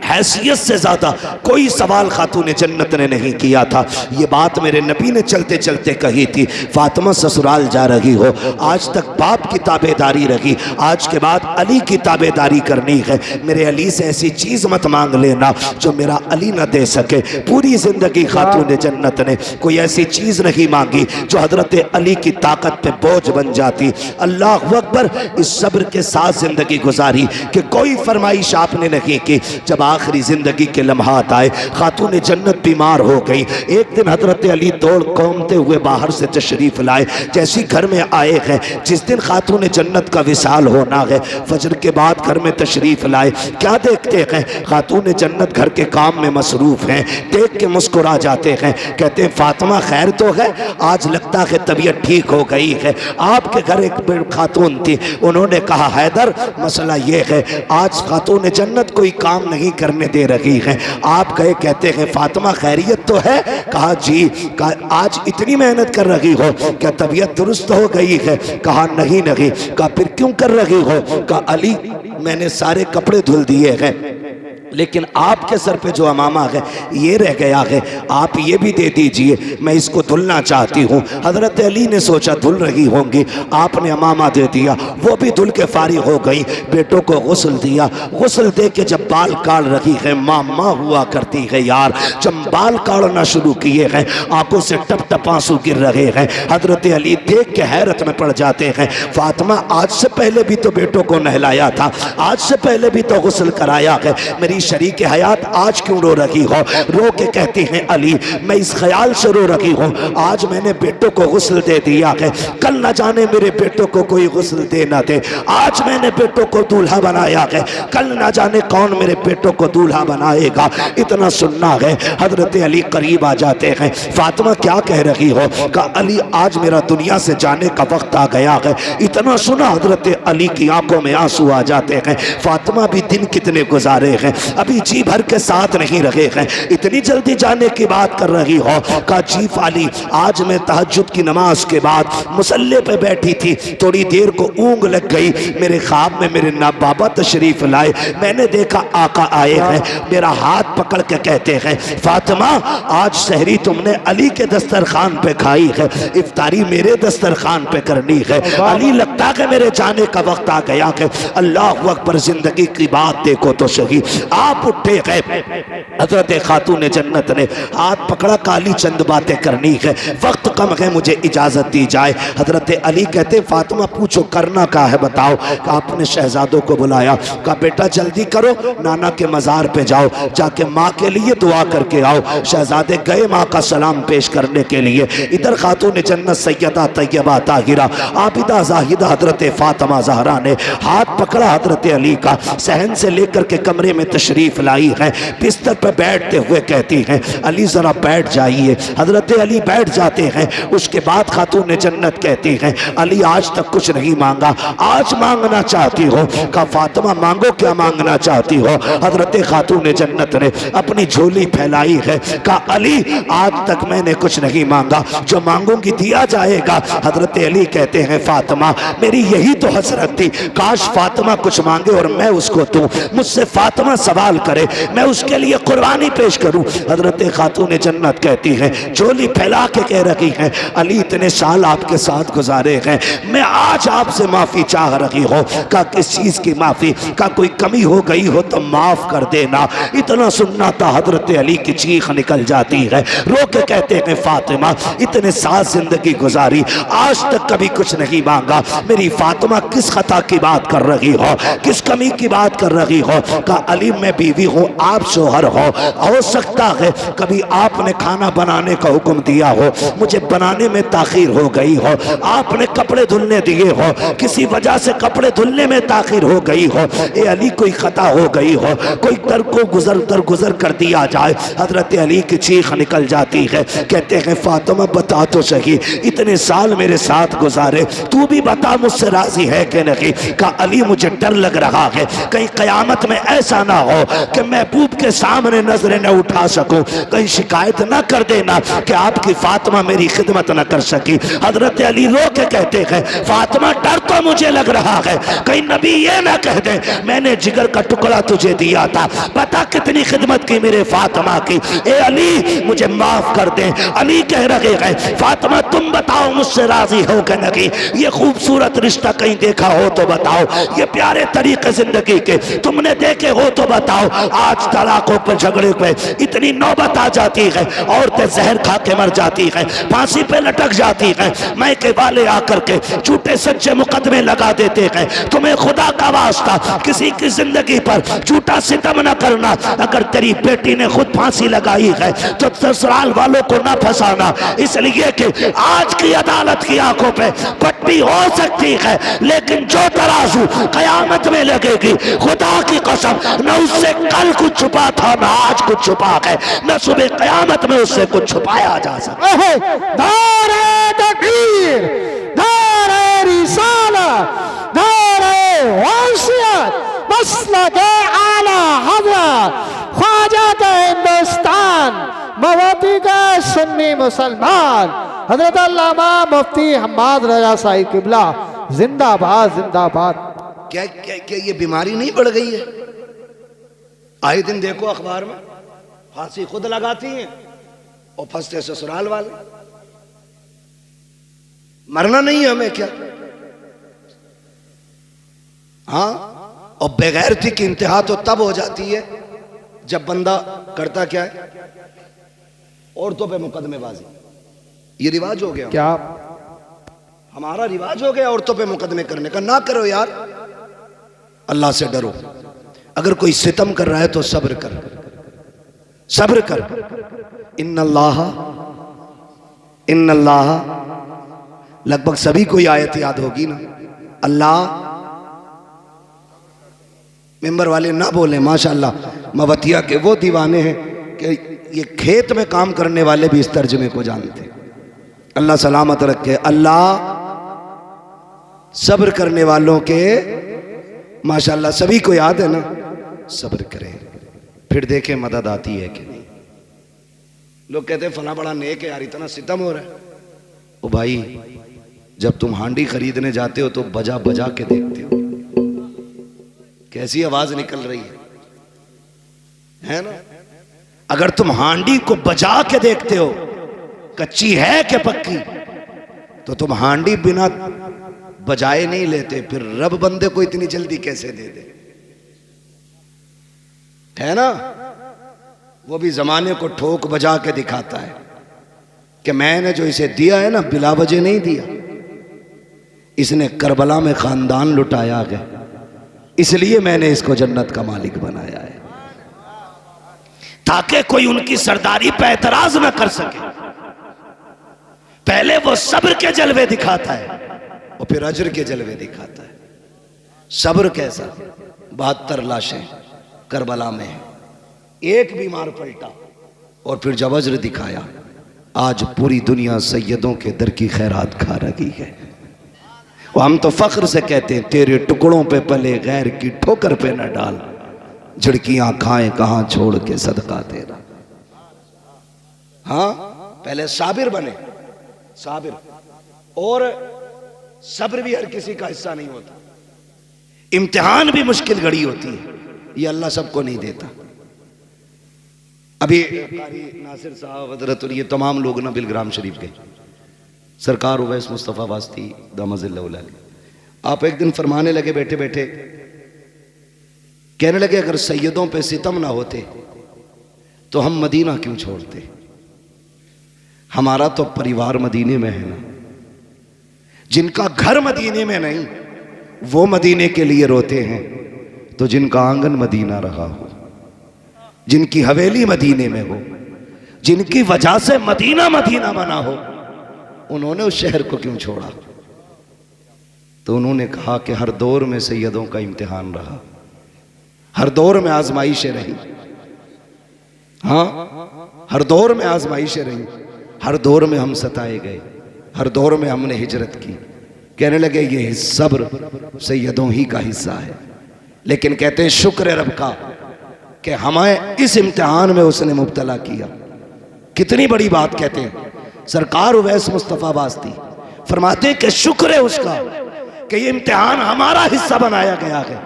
हैसियत से ज्यादा कोई सवाल खातून जन्नत ने नहीं किया था। ये बात मेरे नबी ने चलते चलते कही थी, फातिमा ससुराल जा रही हो, आज तक बाप की ताबेदारी रही, आज के बाद अली की ताबेदारी करनी है। मेरे अली से ऐसी चीज मत मांग लेना जो मेरा अली न दे सके। पूरी जिंदगी खातून जन्नत ने कोई ऐसी चीज नहीं मांगी जो हजरत अली की ताकत पे बोझ बन जाती। अल्लाह अकबर। इस सब्र के साथ जिंदगी गुजारी कि कोई फरमाइश आपने नहीं की। जब आखिरी जिंदगी के लम्हात आए, खातून जन्नत बीमार हो गई। एक दिन हजरत अली दौड़ कौमते हुए बाहर से तशरीफ लाए। जैसी घर में आए हैं, जिस दिन खातून जन्नत का विसाल होना है, फजर के बाद घर में तशरीफ लाए। क्या देखते हैं? खातून जन्नत घर के काम में मसरूफ हैं। देख के मुस्कुरा जाते हैं, कहते हैं फातिमा खैर तो है, आज लगता है तबीयत ठीक हो गई है। आपके घर एक खातून थी, उन्होंने कहा हैदर मसला ये है, आज खातून जन्नत कोई काम नहीं करने दे रही है। आप गए, कहते हैं फातिमा खैरियत तो है? कहा जी। कहा आज इतनी मेहनत कर रही हो, क्या तबीयत दुरुस्त हो गई है? कहा नहीं नहीं। कहा फिर क्यों कर रही हो? कहा अली मैंने सारे कपड़े धुल दिए हैं, लेकिन आपके सर पे जो अमामा है ये रह गया है, आप ये भी दे दीजिए, मैं इसको धुलना चाहती हूँ। हजरत अली ने सोचा धुल रही होंगी, आपने अमामा दे दिया, वो भी धुल के फारिग हो गई। बेटों को गुस्ल दिया, गुस्ल दे के जब बाल काट रही है, माँ हुआ करती है यार, जब बाल काटना शुरू किए हैं, आंखों से टप टप आंसू गिर रहे हैं। हजरत अली देख के हैरत में पड़ जाते हैं, फातिमा आज से पहले भी तो बेटों को नहलाया था, आज से पहले भी तो गुस्ल कराया है, मेरी शरीक हयात आज क्यों रो रही हो? रो के कहती हैं अली मैं इस ख्याल से रो रही हूँ, आज मैंने बेटों को गुस्ल दे दिया है, कल न जाने मेरे बेटों को कोई गुस्ल दे ना दे। आज मैंने बेटों को दूल्हा बनाया है, कल न जाने कौन मेरे बेटों को दूल्हा बनाएगा। इतना सुनना है। हजरत अली करीब आ जाते हैं, फातिमा क्या कह रही हो? कहा अली आज मेरा दुनिया से जाने का वक्त आ गया है। इतना सुना हजरत अली की आंखों में आंसू आ जाते हैं। फातिमा भी दिन कितने गुजारे हैं, अभी जी भर के साथ नहीं रहे हैं, इतनी जल्दी जाने की बात कर रही हो? कहा जी फाली आज मैं तहज्जुद की नमाज के बाद मुसल्ले पे बैठी थी, थोड़ी देर को ऊँग लग गई, मेरे ख्वाब में मेरे ना बाबा तशरीफ लाए, मैंने देखा आका आए हैं, मेरा हाथ पकड़ के कहते हैं फातिमा आज सहरी तुमने अली के दस्तरखान पे खाई है, इफ्तारी मेरे दस्तरखान पे करनी है। अली लगता है मेरे जाने का वक्त आ गया है। अल्लाह अकबर। जिंदगी की बात देखो तो सही। आप उठे गए, हजरत खातून जन्नत ने हाथ पकड़ा, काली चंद बातें करनी है, वक्त कम है, मुझे इजाजत दी जाए। हजरत अली कहते फातिमा पूछो करना क्या है बताओ। आपने शहजादों को बुलाया, कहा बेटा जल्दी करो, नाना के मजार पे जाओ, जाके माँ के लिए दुआ करके आओ। शहजादे गए माँ का सलाम पेश करने के लिए। इधर खातून जन्नत सैयदा तैयबा ताहिरा आबिदा जाहिदा हजरत फातिमा ज़हरा ने हाथ पकड़ा हजरत अली का, सहन से लेकर के कमरे में तशरीफ लाई है। बिस्तर पर बैठते हुए कहती हैं अली जरा बैठ जाइए। हजरत अली बैठ जाते हैं। उसके बाद खातून जन्नत कहती हैं अली आज तक कुछ नहीं मांगा, आज मांगना चाहती हो? कहा फातिमा मांगो, क्या मांगना चाहती हो? हजरत खातून जन्नत ने अपनी झोली फैलाई है, कहा अली आज तक मैंने कुछ नहीं मांगा, जो मांगूंगी दिया जाएगा। हजरत अली कहते हैं फातिमा मेरी यही तो हसरत थी, काश फातिमा कुछ मांगे और मैं उसको दूं। मुझसे फातिमा सवाल सवाल करे, मैं उसके लिए कुर्बानी पेश करूं। हजरत खातून जन्नत कहती है, चोली फैला के कह रही है, अली इतने साल आपके साथ गुजारे हैं, मैं आज आपसे माफी चाह रही हूं। का किस चीज की माफी? का कोई कमी हो गई हो तो माफ कर देना। इतना सुनना था, हजरत अली की चीख निकल जाती है, रो के कहते हैं, फातिमा इतने साल जिंदगी गुजारी, आज तक कभी कुछ नहीं मांगा, मेरी फातिमा किस खता की बात कर रही हो, किस कमी की बात कर रही हो? का अली मैं बीवी हूँ, आप शोहर हो सकता है कभी आपने खाना बनाने का हुक्म दिया हो, मुझे बनाने में ताखीर हो गई हो, आपने कपड़े धुलने दिए हो, किसी वजह से कपड़े धुलने में ताखीर हो गई हो, ए अली कोई खता हो गई हो, कोई दर को गुजर कर दिया जाए। हजरत अली की चीख निकल जाती है, कहते हैं फातिमा बता तो सही, इतने साल मेरे साथ गुजारे, तू भी बता मुझसे राजी है कि नहीं? का अली मुझे डर लग रहा है, कहीं कयामत में ऐसा ना हो कि महबूब के सामने नजरें न उठा सकूं, कहीं शिकायत ना कर देना कि आपकी फातिमा मेरी खिदमत न कर सकी। हजरत अली रो के कहते हैं, फातिमा डर तो मुझे लग रहा है, कहीं नबी ये ना कह दे मैंने जिगर का टुकड़ा तुझे दिया था, पता कितनी खिदमत की मेरे फातिमा की, ए अली मुझे माफ कर दे। अली कह रहे हैं, फातिमा तुम बताओ मुझसे राजी हो कि नहीं? ये खूबसूरत रिश्ता कहीं देखा हो तो बताओ, ये प्यारे तरीके जिंदगी के तुमने देखे हो तो बताओ। आज तलाकों पर झगड़े पे इतनी नौबत आ जाती है, औरतें जहर खा के मर जाती है, फांसी पे लटक जाती है, मैके वाले आकर के झूठे सच्चे मुकदमे लगा देते हैं। तुम्हें खुदा का वास्ता किसी की जिंदगी पर झूठा सितम न करना। अगर तेरी बेटी ने खुद फांसी लगाई है तो ससुराल वालों को न फंसाना, इसलिए कि आज की अदालत की आंखों पे पट्टी हो सकती है, लेकिन जो तराजू कयामत में लगेगी, खुदा की कसम न उससे कल कुछ छुपा था न आज कुछ छुपा है, न सुबह कयामत में उससे कुछ छुपाया जा सकता। दारे तकबीर, दारे रिसाला, दारे वसीयत, मसलक आला हज़रत ख्वाजा का हिंदुस्तान, मवाती का सुन्नी मुसलमान, हजरत अल्लामा मुफ्ती हम्माद रजा साहिब किबला जिंदाबाद जिंदाबाद। क्या क्या क्या ये बीमारी नहीं बढ़ गई है? आए दिन देखो अखबार में, फांसी खुद लगाती हैं और फंसते ससुराल वाले। मरना नहीं है हमें क्या? हाँ, और बेगैरती की इंतहा तो तब हो जाती है जब बंदा करता क्या है, औरतों पे मुकदमेबाजी। ये रिवाज हो गया, क्या हमारा रिवाज हो गया औरतों पे मुकदमे करने का। ना करो यार, अल्लाह से डरो। अगर कोई सितम कर रहा है तो सब्र कर, सब्र कर। इन्नल्लाह, लगभग सभी को आयत याद होगी ना। अल्लाह, मेंबर वाले ना बोले माशाल्लाह, मवतिया के वो दीवाने हैं कि ये खेत में काम करने वाले भी इस तर्जुमे को जानते। अल्लाह सलामत रखे। अल्लाह सब्र करने वालों के माशाल्लाह सभी को याद है ना, सब्र करें, फिर देखें मदद आती है कि नहीं। लोग कहते हैं फला बड़ा नेक है यार, इतना सितम हो रहा है। ओ भाई, जब तुम हांडी खरीदने जाते हो तो बजा बजा के देखते हो कैसी आवाज निकल रही है ना? अगर तुम हांडी को बजा के देखते हो कच्ची है कि पक्की, तो तुम हांडी बिना बजाए नहीं लेते, फिर रब बंदे को इतनी जल्दी कैसे दे दे, है ना? वो भी जमाने को ठोक बजा के दिखाता है कि मैंने जो इसे दिया है ना, बिला वजह नहीं दिया, इसने करबला में खानदान लुटाया है, इसलिए मैंने इसको जन्नत का मालिक बनाया है, ताकि कोई उनकी सरदारी पे एतराज न कर सके। पहले वो सब्र के जलवे दिखाता है और फिर अजर के जलवे दिखाता है। सब्र कैसा? 72 लाशें करबला में है, एक बीमार पलटा और फिर जब अजर दिखाया, आज पूरी दुनिया सैयदों के दर की खैरात खा रही है। और हम तो फख्र से कहते हैं, तेरे टुकड़ों पे पले गैर की ठोकर पे न डाल, झिड़कियां खाए कहां छोड़ के सदका तेरा। हाँ, पहले साबिर बने, साबिर। और सब्र भी हर किसी का हिस्सा नहीं होता, इम्तिहान भी मुश्किल घड़ी होती है। ये अल्लाह सबको नहीं देता। अभी कारी नासिर साहब हजरत और ये तमाम लोग ना बिलग्राम शरीफ गए, सरकार उवैस मुस्तफ़ा वास्ती दामज़िल्लहुल, आप एक दिन फरमाने लगे बैठे बैठे, कहने लगे अगर सैयदों पे सितम ना होते तो हम मदीना क्यों छोड़ते, हमारा तो परिवार मदीने में है ना, जिनका घर मदीने में नहीं वो मदीने के लिए रोते हैं, तो जिनका आंगन मदीना रहा हो, जिनकी हवेली मदीने में हो, जिनकी वजह से मदीना मदीना बना हो, उन्होंने उस शहर को क्यों छोड़ा। तो उन्होंने कहा कि हर दौर में सैयदों का इम्तिहान रहा, हर दौर में आजमाइशें रही, हाँ हर दौर में आजमाइशें रही, हर दौर में हम सताए गए, हर दौर में हमने हिजरत की। कहने लगे ये सब्र सैयदों ही का हिस्सा है, लेकिन कहते हैं शुक्र रब का कि हमें इस इम्तिहान में उसने मुब्तला किया। कितनी बड़ी बात कहते हैं सरकार उवैस मुस्तफ़ा वास्ती फरमाते हैं कि शुक्र है उसका कि ये इम्तिहान हमारा हिस्सा बनाया गया है।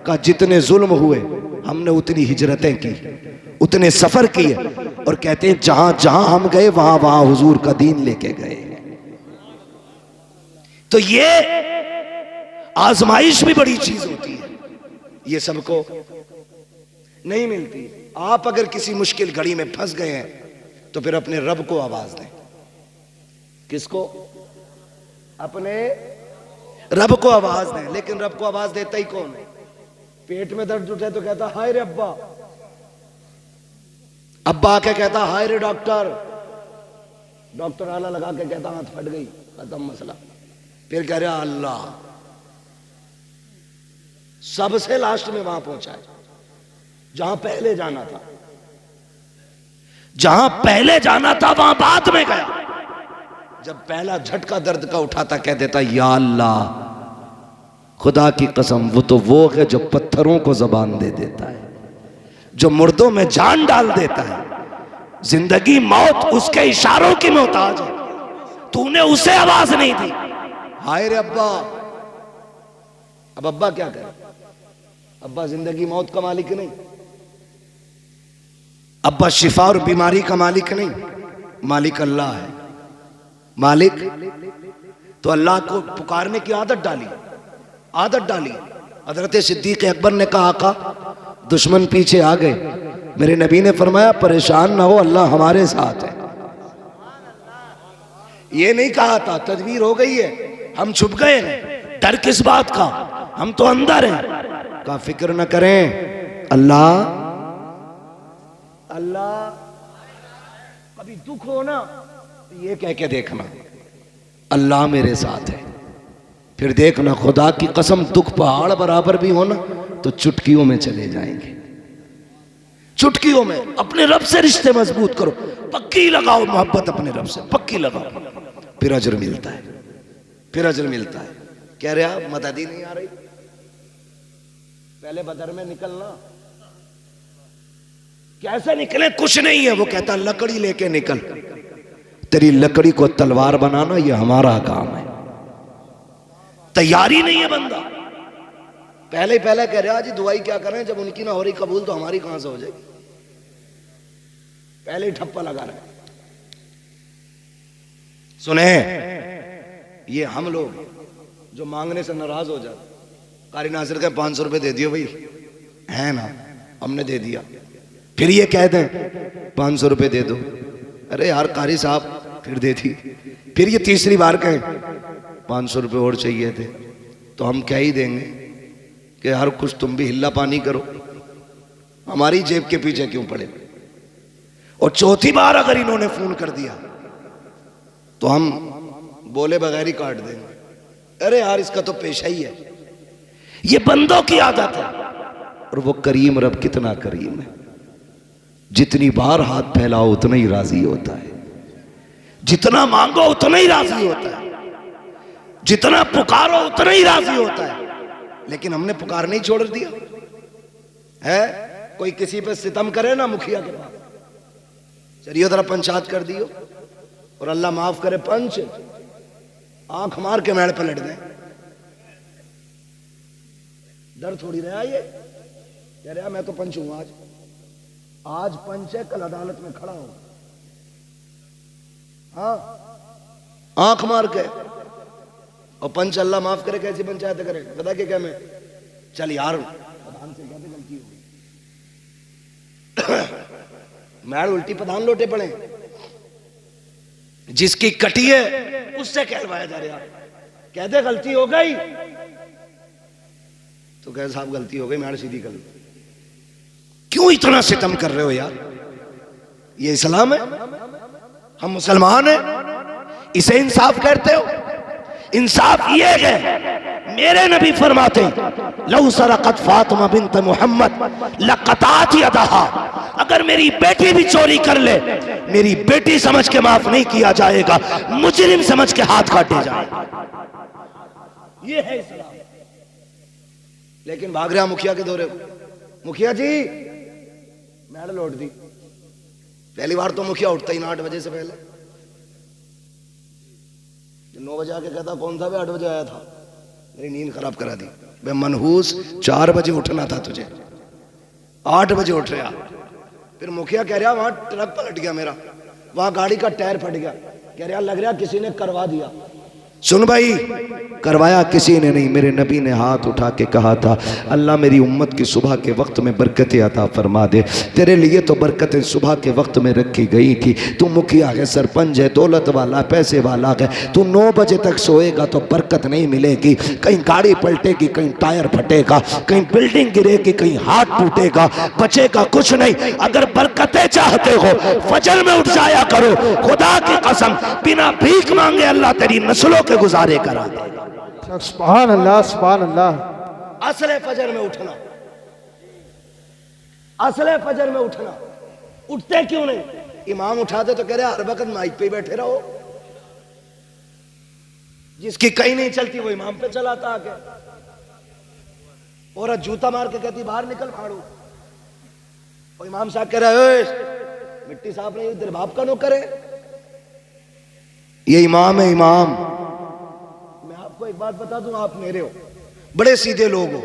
का जितने जुल्म हुए हमने उतनी हिजरतें की, उतने सफर किए, और कहते हैं जहां जहां हम गए वहां वहां हुजूर का दीन लेके गए। तो ये आजमाइश भी बड़ी चीज होती है, ये सबको नहीं मिलती। आप अगर किसी मुश्किल घड़ी में फंस गए हैं तो फिर अपने रब को आवाज दें। किसको? अपने रब को आवाज दें। लेकिन रब को आवाज देता ही कौन है? पेट में दर्द उठे तो कहता हाय रे अब्बा, अब्बा आके कहता हाय रे डॉक्टर, डॉक्टर आला लगा के कहता हाथ फट गई, खत्म मसला। फिर कह रहा अल्लाह, सबसे लास्ट में वहां पहुंचा है जहां पहले जाना था, जहां पहले जाना था वहां बाद में गया। जब पहला झटका दर्द का उठाता कह देता या अल्लाह, खुदा की कसम वो है जो पत्थरों को जबान दे देता है, जो मुर्दों में जान डाल देता है। जिंदगी मौत उसके इशारों की मोहताज है, तूने उसे आवाज नहीं दी। हाय रे अब्बा। अब अब्बा क्या करे? अब्बा जिंदगी मौत का मालिक नहीं, अब्बा शिफा और बीमारी का मालिक नहीं, मालिक अल्लाह है। मालिक तो अल्लाह को पुकारने की आदत डाली, आदत डाली। हजरत सिद्दीक अकबर ने कहा आका दुश्मन पीछे आ गए, मेरे नबी ने फरमाया परेशान ना हो, अल्लाह हमारे साथ है। ये नहीं कहा था तदबीर हो गई है, हम छुप गए हैं, डर किस बात का, हम तो अंदर हैं। का फिक्र न करें, अल्लाह अल्लाह। कभी दुख हो ना ये कह के देखना अल्लाह मेरे साथ है, फिर देखना खुदा की कसम दुख पहाड़ बराबर भी हो ना तो चुटकियों में चले जाएंगे। चुटकियों में अपने रब से रिश्ते मजबूत करो, पक्की लगाओ मोहब्बत अपने रब से, पक्की लगाओ, फिर अजर मिलता है, फिर अजर मिलता है। कह रहे आप मदद ही नहीं आ रही, पहले बदर में निकलना। कैसे निकले? कुछ नहीं है। वो कहता लकड़ी लेके निकल, तेरी लकड़ी को तलवार बनाना ये हमारा काम है। तैयारी नहीं है बंदा, पहले ही पहले कह रहा जी दुआई क्या करें, जब उनकी ना हो रही कबूल तो हमारी कहां से हो जाएगी। पहले ही ठप्पा लगा रहे। सुने, ये हम लोग जो मांगने से नाराज हो जाते, कारी नासिर का 500 रुपए दे दियो भाई, है ना, हमने दे दिया। फिर ये कह दें 500 रुपए दे दो, अरे यार कारी साहब फिर दे दी। फिर ये तीसरी बार कहें 500 रुपए और चाहिए थे, तो हम क्या ही देंगे कि यार कुछ तुम भी हिल्ला पानी करो, हमारी जेब के पीछे क्यों पड़े। और चौथी बार अगर इन्होंने फोन कर दिया तो हम बोले बगैर ही काट देंगे, अरे यार इसका तो पेशा ही है। ये बंदों की आदत है। और वो करीम रब कितना करीम है, जितनी बार हाथ फैलाओ उतना ही राजी होता है, जितना मांगो उतना ही राजी होता है, जितना पुकारो उतना ही राजी होता है। लेकिन हमने पुकार नहीं छोड़ दिया है। कोई किसी पे सितम करे ना मुखिया के पास, चलिए जरा पंचायत कर दियो, और अल्लाह माफ करे पंच आंख मार के मेड़ पलट दें, डर थोड़ी रहा ये कह रहा मैं तो पंच हूं, आज पंच है, कल अदालत में खड़ा हो। हाँ, आंख मार के। और पंच अल्लाह माफ करे कैसी पंचायत करे, पता क्या मैं, चल यार प्रधान से कहते गलती हो गई, मैड उल्टी प्रधान लोटे पड़े, जिसकी कटी है उससे कहलवाया जा रहा, कहते गलती हो गई तो कह साहब गलती हो गई, मैड सीधी कर लो। क्यों इतना सितम कर रहे हो यार, ये इस्लाम है, हम मुसलमान हैं, इसे इंसाफ कहते हो? इंसाफ ये है, मेरे नबी फरमाते लौ सरक़त फातिमा बिन्त मोहम्मद लक़तात यदहा, अगर मेरी बेटी भी चोरी कर ले, मेरी बेटी समझ के माफ नहीं किया जाएगा, मुजरिम समझ के हाथ काटे जाएगा। ये है इस्लाम। लेकिन भाग रहा मुखिया के दौरे, मुखिया जी मैडल लौट दी। पहली बार तो मुखिया उठता ही ना 8 बजे से पहले, 9 बजे आके कहता कौन था, 8 बजे आया था, मेरी नींद खराब करा दी। बे मनहूस, 4 बजे उठना था तुझे, 8 बजे उठ रहा। फिर मुखिया कह रहा वहां ट्रक पलट गया मेरा, वहां गाड़ी का टायर फट गया, कह रहा लग रहा किसी ने करवा दिया। सुन भाई, करवाया किसी ने नहीं, मेरे नबी ने हाथ उठा के कहा था अल्लाह मेरी उम्मत की सुबह के वक्त में बरकतें अता फरमा दे, तेरे लिए तो बरकतें सुबह के वक्त में रखी गई थी। तू मुखिया है, सरपंच है, दौलत वाला, पैसे वाला है, तू 9 बजे तक सोएगा तो बरकत नहीं मिलेगी, कहीं गाड़ी पलटेगी, कहीं टायर फटेगा, कहीं बिल्डिंग गिरेगी, कहीं हाथ टूटेगा, बचेगा कुछ नहीं। अगर बरकतें चाहते हो फजर में उठ जाया करो, खुदा की कसम बिना भीख मांगे अल्लाह तेरी नस्लों के गुजारे करा दे। सुभान अल्लाह, सुभान अल्लाह। असले फजर में उठना, असले फजर में उठना, उठते क्यों नहीं? इमाम उठाते तो कह रहे हर वक्त माइक पे बैठे रहो, जिसकी कहीं नहीं चलती वो इमाम पे चलाता आके, औरत जूता मार के कहती बाहर निकल फाड़ू, और इमाम साहब कह रहे मिट्टी साफ नहीं, तेरे बाप का नौकर है, ये इमाम है इमाम। मैं आपको एक बात बता दूं, आप मेरे हो, बड़े सीधे लोग हो,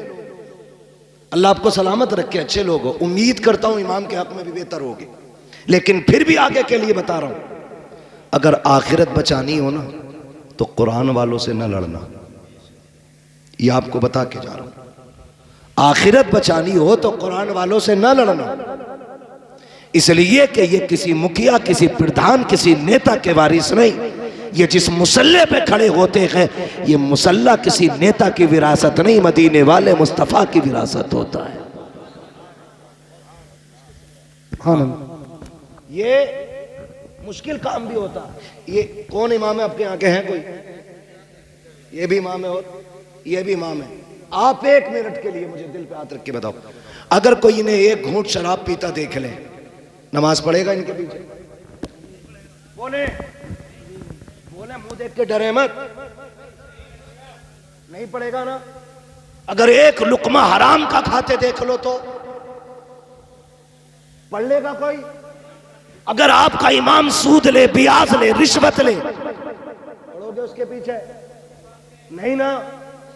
अल्लाह आपको सलामत रखे, अच्छे लोग हो, उम्मीद करता हूं इमाम के हक में भी बेहतर होगे। लेकिन फिर भी आगे के लिए बता रहा हूं, अगर आखिरत बचानी हो ना तो कुरान वालों से न लड़ना, ये आपको बता के जा रहा हूं। आखिरत बचानी हो तो कुरान वालों से न लड़ना, इसलिए कि ये किसी मुखिया, किसी प्रधान, किसी नेता के वारिस नहीं, ये जिस मुसल्ले पे खड़े होते हैं ये मुसल्ला किसी नेता की विरासत नहीं, मदीने वाले मुस्तफ़ा की विरासत होता है। ये मुश्किल काम भी होता है। ये कौन इमाम है आपके यहाँ के हैं कोई? ये भी इमाम है और ये भी इमाम है। आप 1 मिनट के लिए मुझे दिल पे हाथ रख के बताओ, अगर कोई इन्हें 1 घूंट शराब पीता देख ले, नमाज पढ़ेगा इनके पीछे? बोले बोले मुंह देख के डरे मत, नहीं पड़ेगा ना। अगर 1 लुकमा हराम का खाते देख लो तो पढ़ लेगा कोई? अगर आपका इमाम सूद ले, ब्याज ले, रिश्वत ले, पढ़ोगे उसके पीछे? नहीं ना,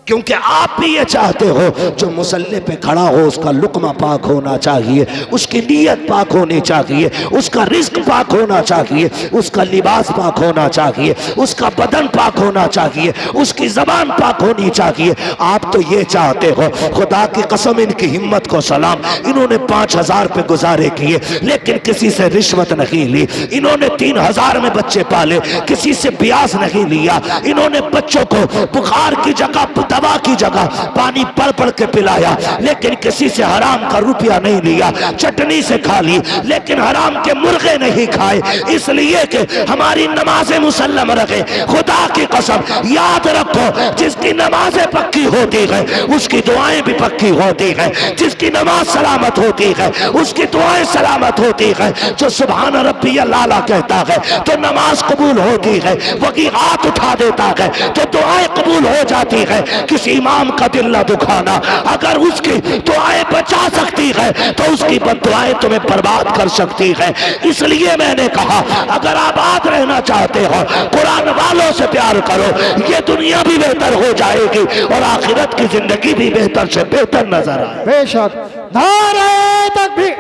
क्योंकि आप भी ये चाहते हो जो मुसल्ले पे खड़ा हो उसका लुकमा पाक होना चाहिए, उसकी नीयत पाक होनी चाहिए, उसका रिस्क पाक होना चाहिए, उसका लिबास पाक होना चाहिए, उसका बदन पाक होना चाहिए, उसकी जबान पाक होनी चाहिए। आप तो ये चाहते हो, खुदा की कसम इनकी हिम्मत को सलाम, इन्होंने 5000 रुपये गुजारे किए लेकिन किसी से रिश्वत नहीं ली, इन्होंने 3000 में बच्चे पाले, किसी से ब्याज नहीं लिया, इन्होंने बच्चों को बुखार की जगह, दवा की जगह पानी पढ़ पढ़ के पिलाया, लेकिन किसी से हराम का रुपया नहीं लिया, चटनी से खा ली लेकिन हराम के मुर्गे नहीं खाए, इसलिए कि हमारी नमाजें मुसल्लम रखे। खुदा की कसम याद रखो, जिसकी नमाजें पक्की होती है उसकी दुआएं भी पक्की होती है, जिसकी नमाज सलामत होती है उसकी दुआएं सलामत होती है। जो सुभान रब्बिया लाला कहता है तो नमाज कबूल होती है, वही हाथ उठा देता है तो दुआएं कबूल हो जाती है। किसी इमाम का दिल न दुखाना, अगर उसकी दुआएं बचा सकती है तो उसकी बददुआएं तुम्हें बर्बाद कर सकती है। इसलिए मैंने कहा अगर आबाद रहना चाहते हो कुरान वालों से प्यार करो, ये दुनिया भी बेहतर हो जाएगी और आखिरत की जिंदगी भी बेहतर से बेहतर नजर आए। बेशक नारे तकबीर,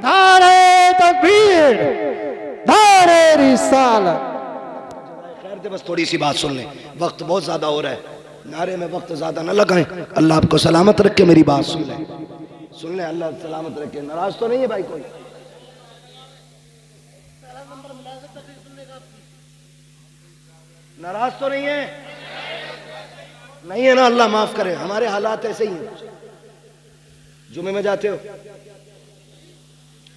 नारे तकबीर, नारे रिसालत। खैर दे, बस थोड़ी सी बात सुन लें, वक्त बहुत ज्यादा हो रहा है, नारे में वक्त ज्यादा न लगाएं। अल्लाह आपको सलामत रखे, मेरी बात सुन लें, सुन लें, अल्लाह सलामत रखे। नाराज तो नहीं है भाई कोई? नाराज तो नहीं है? नहीं है ना? अल्लाह माफ करे, हमारे हालात ऐसे ही हैं। जुमे में जाते हो?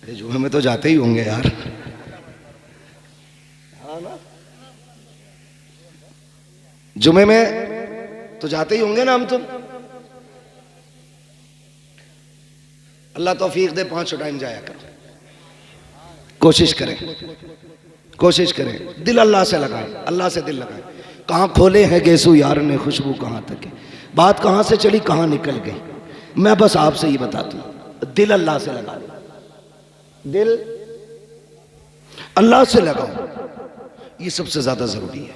अरे जुमे में तो जाते ही होंगे यार, हाँ ना? जुमे में तो जाते ही होंगे ना हम तुम। अल्लाह तौफीक दे, 5 टाइम जाया करो, कोशिश करें, कोशिश करें, दिल अल्लाह से लगाएं, अल्लाह से दिल लगाएं। कहाँ खोले हैं गेसू यार ने खुशबू कहाँ तक है, बात कहाँ से चली कहाँ निकल गई। मैं बस आपसे ही बताता हूँ, दिल अल्लाह से लगा लो, दिल अल्लाह से लगाओ, ये सबसे ज्यादा जरूरी है।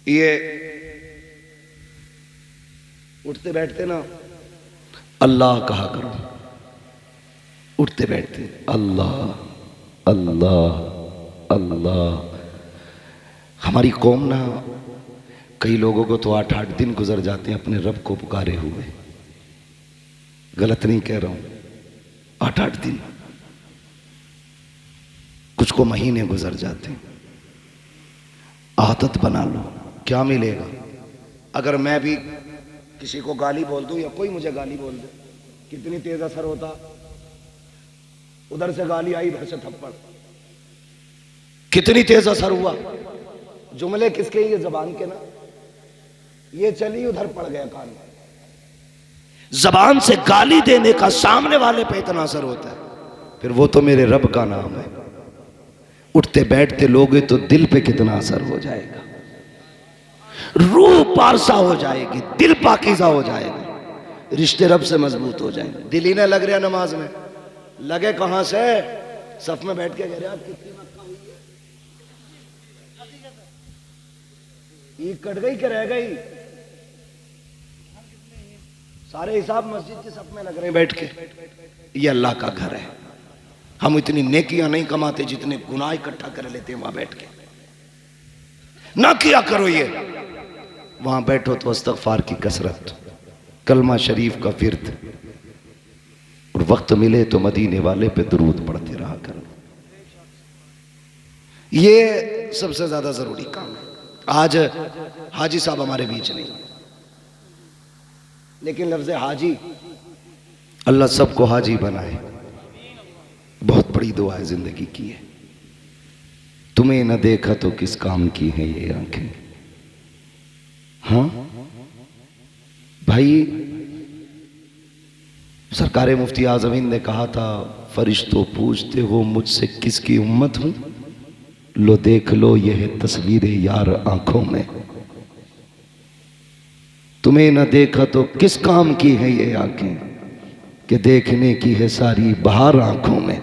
ये उठते बैठते ना अल्लाह कहा करो, उठते बैठते अल्लाह अल्लाह अल्लाह। हमारी कौम ना, कई लोगों को तो 8-8 दिन गुजर जाते हैं अपने रब को पुकारे हुए, गलत नहीं कह रहा हूं, 8-8 दिन, कुछ को महीने गुजर जाते हैं। आदत बना लो, क्या मिलेगा? अगर मैं भी किसी को गाली बोल दूं या कोई मुझे गाली बोल दे, कितनी तेज असर होता। उधर से गाली आई, इधर से थप्पड़, कितनी तेज असर हुआ। जुमले किसके? ये जबान के ना, ये चली उधर पड़ गया कान में। जबान से गाली देने का सामने वाले पे इतना असर होता है, फिर वो तो मेरे रब का नाम है। उठते बैठते लोगे तो दिल पे कितना असर हो जाएगा, रूह पारसा हो जाएगी, दिल पाकीज़ा हो जाएगा, रिश्ते रब से मजबूत हो जाएंगे। दिल ही ना लग रहा नमाज में, लगे कहां से? सफ में बैठ के कह रहे आप कितनी मक्का हुई है, ईद कट गई कि रह गई? सारे हिसाब मस्जिद के सफ में लग रहे हैं बैठ के। ये अल्लाह का घर है, हम इतनी नेकियां नहीं कमाते जितने गुनाह इकट्ठा कर लेते हैं वहां बैठ के। ना किया करो ये, वहां बैठो तो इस्तगफार की कसरत, कलमा शरीफ का फिर्द, और वक्त मिले तो मदीने वाले पे दुरूद पढ़ते रहा करो। ये सबसे ज्यादा जरूरी काम है। आज हाजी साहब हमारे बीच नहीं, लेकिन लफ्ज हाजी, अल्लाह सबको हाजी बनाए, बहुत बड़ी दुआ है जिंदगी की है। तुम्हें न देखा तो किस काम की है ये आंखें। हाँ भाई, सरकार मुफ्ती आज़मीन ने कहा था, फरिश्तों पूछते हो मुझसे किसकी उम्मत हूं, लो देख लो यह है तस्वीर यार आंखों में। तुम्हें न देखा तो किस काम की है ये आंखें, कि देखने की है सारी बहार आंखों में।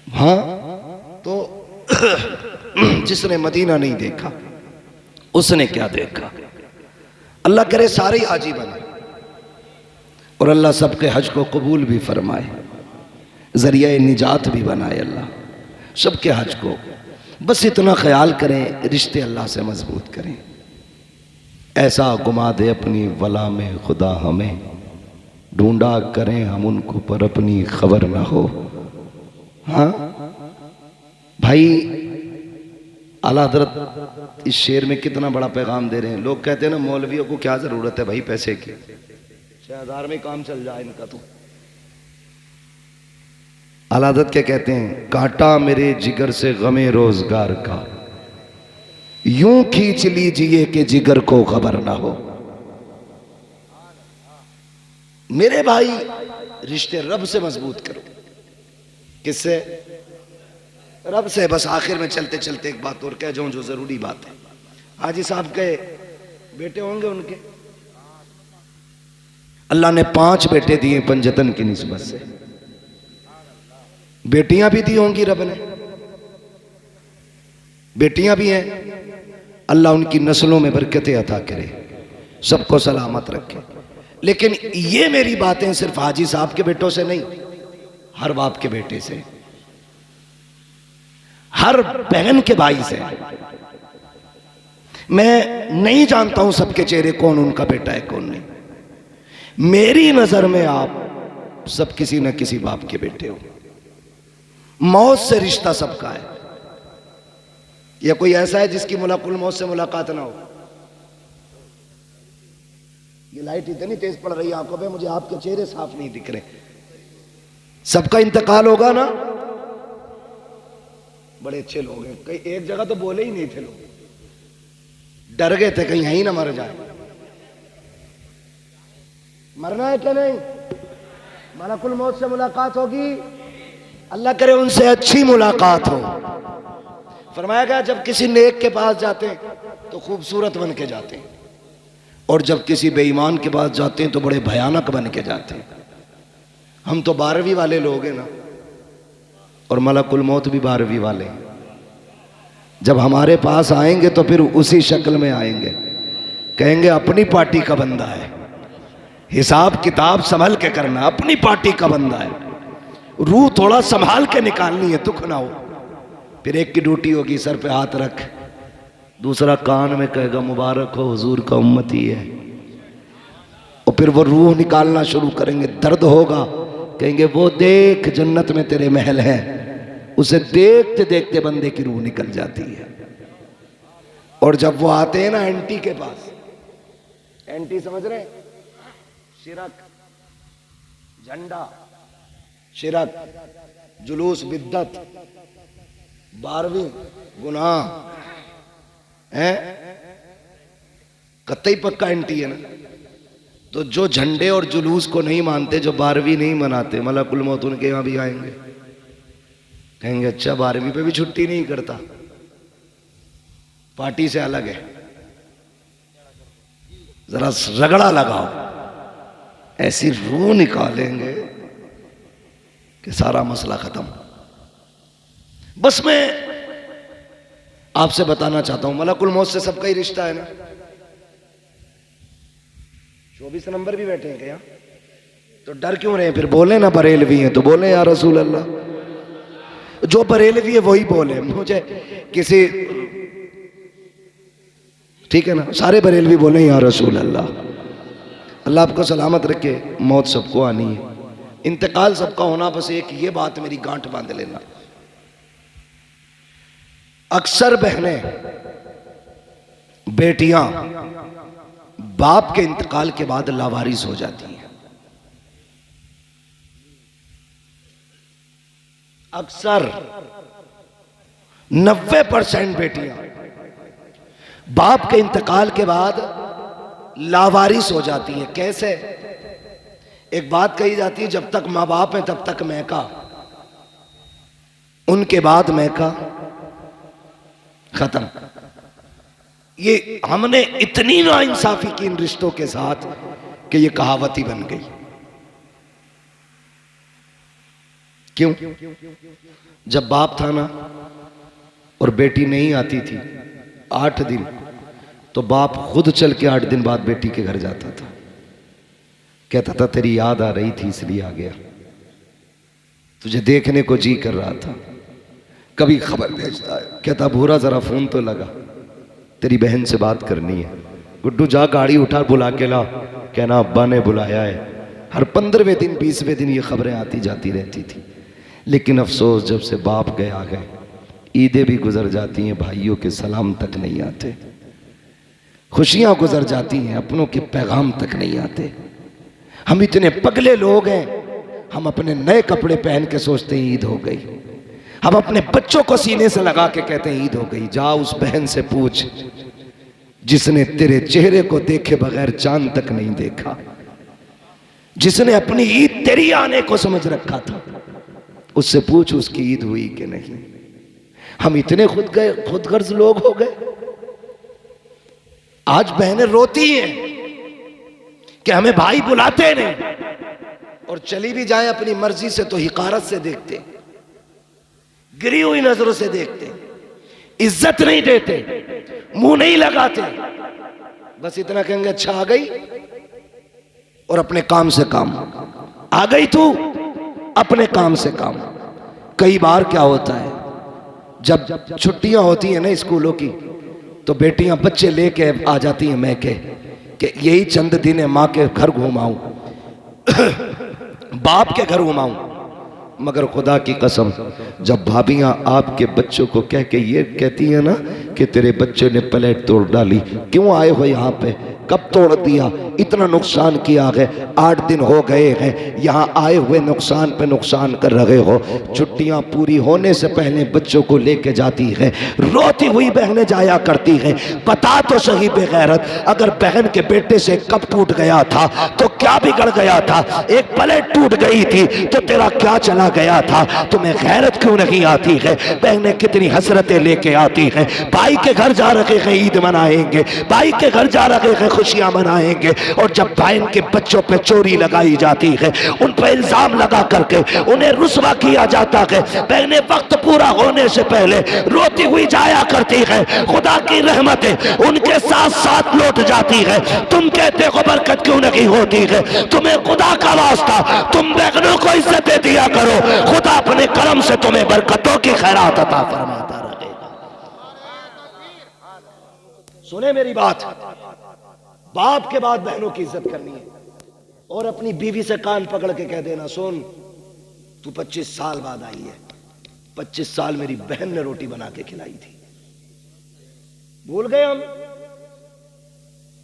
हाँ तो जिसने मदीना नहीं देखा उसने क्या देखा। अल्लाह करे सारे ही हाजी बने, और अल्लाह सबके हज को कबूल भी फरमाए, जरिया निजात भी बनाए अल्लाह सबके हज को। बस इतना ख्याल करें, रिश्ते अल्लाह से मजबूत करें। ऐसा घुमा दे अपनी वला में खुदा हमें, ढूंढा करें हम उनको पर अपनी खबर ना हो। हाँ भाई, आला हज़रत इस शेर में कितना बड़ा पैगाम दे रहे हैं। लोग कहते हैं ना मौलवियों को क्या जरूरत है भाई पैसे की, 6000 में काम चल जाए इनका तो। आला हज़रत क्या कहते हैं, कांटा मेरे जिगर से गमे रोजगार का, यूं खींच लीजिए कि जिगर को खबर ना हो। मेरे भाई रिश्ते रब से मजबूत करो। किससे? रब से। बस आखिर में चलते चलते एक बात और कह जाऊं जो जरूरी बात है। हाजी साहब के बेटे होंगे उनके, अल्लाह ने 5 बेटे दिए पंजतन की निस्बत से, बेटियां भी दी होंगी रब ने, बेटियां भी हैं। अल्लाह उनकी नस्लों में बरकतें अता करे, सबको सलामत रखे। लेकिन ये मेरी बातें सिर्फ हाजी साहब के बेटों से नहीं, हर बाप के बेटे से, हर बहन के भाई से। मैं नहीं जानता हूं सबके चेहरे कौन उनका बेटा है कौन नहीं, मेरी नजर में आप सब किसी न किसी बाप के बेटे हो। मौत से रिश्ता सबका है, या कोई ऐसा है जिसकी मुलाकुल मौत से मुलाकात ना हो? ये लाइट इतनी तेज पड़ रही है आंखों पे, मुझे आपके चेहरे साफ नहीं दिख रहे। सबका इंतकाल होगा ना। बड़े अच्छे लोग हैं, कहीं एक जगह तो बोले ही नहीं थे लोग, डर गए थे कहीं यहीं ना मर जाए। मरना है क्या नहीं? मलकुल मौत से मुलाकात होगी, अल्लाह करे उनसे अच्छी मुलाकात हो। फरमाया गया जब किसी नेक के पास जाते हैं तो खूबसूरत बन के जाते हैं, और जब किसी बेईमान के पास जाते हैं तो बड़े भयानक बन के जाते हैं। हम तो 12वीं वाले लोग हैं ना, और मलकुल मौत भी 12वीं वाले हैं। जब हमारे पास आएंगे तो फिर उसी शक्ल में आएंगे, कहेंगे अपनी पार्टी का बंदा है, हिसाब किताब संभल के करना, अपनी पार्टी का बंदा है, रूह थोड़ा संभाल के निकालनी है, दुख ना हो। फिर एक की ड्यूटी होगी सर पे हाथ रख, दूसरा कान में कहेगा मुबारक हो हुजूर का उम्मती है, और फिर वो रूह निकालना शुरू करेंगे, दर्द होगा, कहेंगे वो देख जन्नत में तेरे महल है, उसे देखते देखते बंदे की रूह निकल जाती है। और जब वो आते हैं ना एंटी के पास, एंटी समझ रहे हैं? शिरक, झंडा, शिरक, जुलूस, बिद्दत, 12वीं गुनाह है, कतई पक्का एंटी है ना। तो जो झंडे और जुलूस को नहीं मानते, जो 12वीं नहीं मनाते, मलकुल मौत उनके यहां भी आएंगे, कहेंगे अच्छा 12वीं पे भी छुट्टी नहीं करता, पार्टी से अलग है, जरा रगड़ा लगाओ। ऐसी रूह निकालेंगे कि सारा मसला खत्म। बस मैं आपसे बताना चाहता हूं, मलकुल मौत से सबका ही रिश्ता है ना। 24 नंबर भी बैठे हैं क्या? तो डर क्यों रहे हैं? फिर बोले ना बरेलवी हैं तो बोले या रसूल अल्लाह। जो बरेलवी है वही बोले, मुझे किसी, ठीक है ना, सारे बरेलवी बोले या रसूल अल्लाह। अल्लाह आपको सलामत रखे। मौत सबको आनी है, इंतकाल सबका होना, बस एक ये बात मेरी गांठ बांध लेना। अक्सर बहनें, बेटियां बाप के इंतकाल के बाद लावारिस हो जाती हैं। अक्सर 90% बेटियां बाप के इंतकाल के बाद लावारिस हो जाती हैं। कैसे? एक बात कही जाती है, जब तक माँ बाप हैं तब तक मैका, उनके बाद मैका खत्म। ये हमने इतनी नाइंसाफी की इन रिश्तों के साथ कि ये कहावत ही बन गई। क्यों? जब बाप था ना और बेटी नहीं आती थी 8 दिन, तो बाप खुद चल के 8 दिन बाद बेटी के घर जाता था, कहता था तेरी याद आ रही थी इसलिए आ गया, तुझे देखने को जी कर रहा था। कभी खबर भेजता है, कहता भूरा जरा फोन तो लगा, तेरी बहन से बात करनी है। गुड्डू जा गाड़ी उठा बुला के ला, कहना अब्बा ने बुलाया है। हर 15वें दिन 20वें दिन ये खबरें आती जाती रहती थी। लेकिन अफसोस, जब से बाप गए आ गए, ईदें भी गुजर जाती हैं, भाइयों के सलाम तक नहीं आते, खुशियां गुजर जाती हैं, अपनों के पैगाम तक नहीं आते। हम इतने पगले लोग हैं, हम अपने नए कपड़े पहन के सोचते हैं ईद हो गई। हम अपने बच्चों को सीने से लगा के कहते हैं ईद हो गई। जा उस बहन से पूछ जिसने तेरे चेहरे को देखे बगैर चांद तक नहीं देखा, जिसने अपनी ईद तेरी आने को समझ रखा था, उससे पूछ उसकी ईद हुई कि नहीं। हम इतने खुदगर्ज लोग हो गए। आज बहनें रोती हैं कि हमें भाई बुलाते नहीं, और चली भी जाए अपनी मर्जी से तो हिकारत से देखते, गिरी हुई नजरों से देखते, इज्जत नहीं देते, मुंह नहीं लगाते, बस इतना कहेंगे अच्छा आ गई, और अपने काम से काम। आ गई तू अपने काम से काम। कई बार क्या होता है, जब छुट्टियां होती हैं ना स्कूलों की, तो बेटियां बच्चे लेके आ जाती हैं मैके कि यही चंद दिन है, माँ के घर घुमाऊं बाप के घर घुमाऊं। मगर खुदा की कसम, जब भाभियां आपके बच्चों को कह के ये कहती है ना कि तेरे बच्चे ने प्लेट तोड़ डाली, क्यों आए हो यहाँ पे, कब तोड़ दिया, इतना नुकसान किया है, 8 दिन हो गए हैं यहाँ आए हुए, नुकसान पे नुकसान कर रहे हो। छुट्टियां पूरी होने से पहले बच्चों को लेके जाती है, रोती हुई बहनें जाया करती हैं। बता तो सही बेगैरत, अगर बहन के बेटे से कप टूट गया था तो क्या बिगड़ गया था, एक प्लेट टूट गई थी तो तेरा क्या चला गया था, तुम्हें गैरत क्यों नहीं आती है। बहनें कितनी हसरतें लेके आती हैं, भाई के घर जा रहे हैं ईद मनाएंगे, भाई के घर जा रहे हैं खुशियां मनाएंगे, और जब बहन के बच्चों पे चोरी लगाई जाती है, उन पर इल्जाम लगा करके उन्हें रुस्वा किया जाता है, बहनें वक्त पूरा होने से पहले रोती हुई जाया करती है। खुदा की रहमतें उनके साथ साथ लौट जाती है। तुम कहते हो बरकत क्यों नहीं होती है, तुम्हें खुदा का वास्ता, तुम बहनों को इज्जत दे दिया करो, खुदा अपने करम से तुम्हें बरकतों की खैरात अता फरमाता रहेगा। सुने मेरी बात, बाप के बाद बहनों की इज्जत करनी है, और अपनी बीवी से कान पकड़ के कह देना, सुन तू 25 साल बाद आई है, 25 साल मेरी बहन ने रोटी बना के खिलाई थी। भूल गए हम,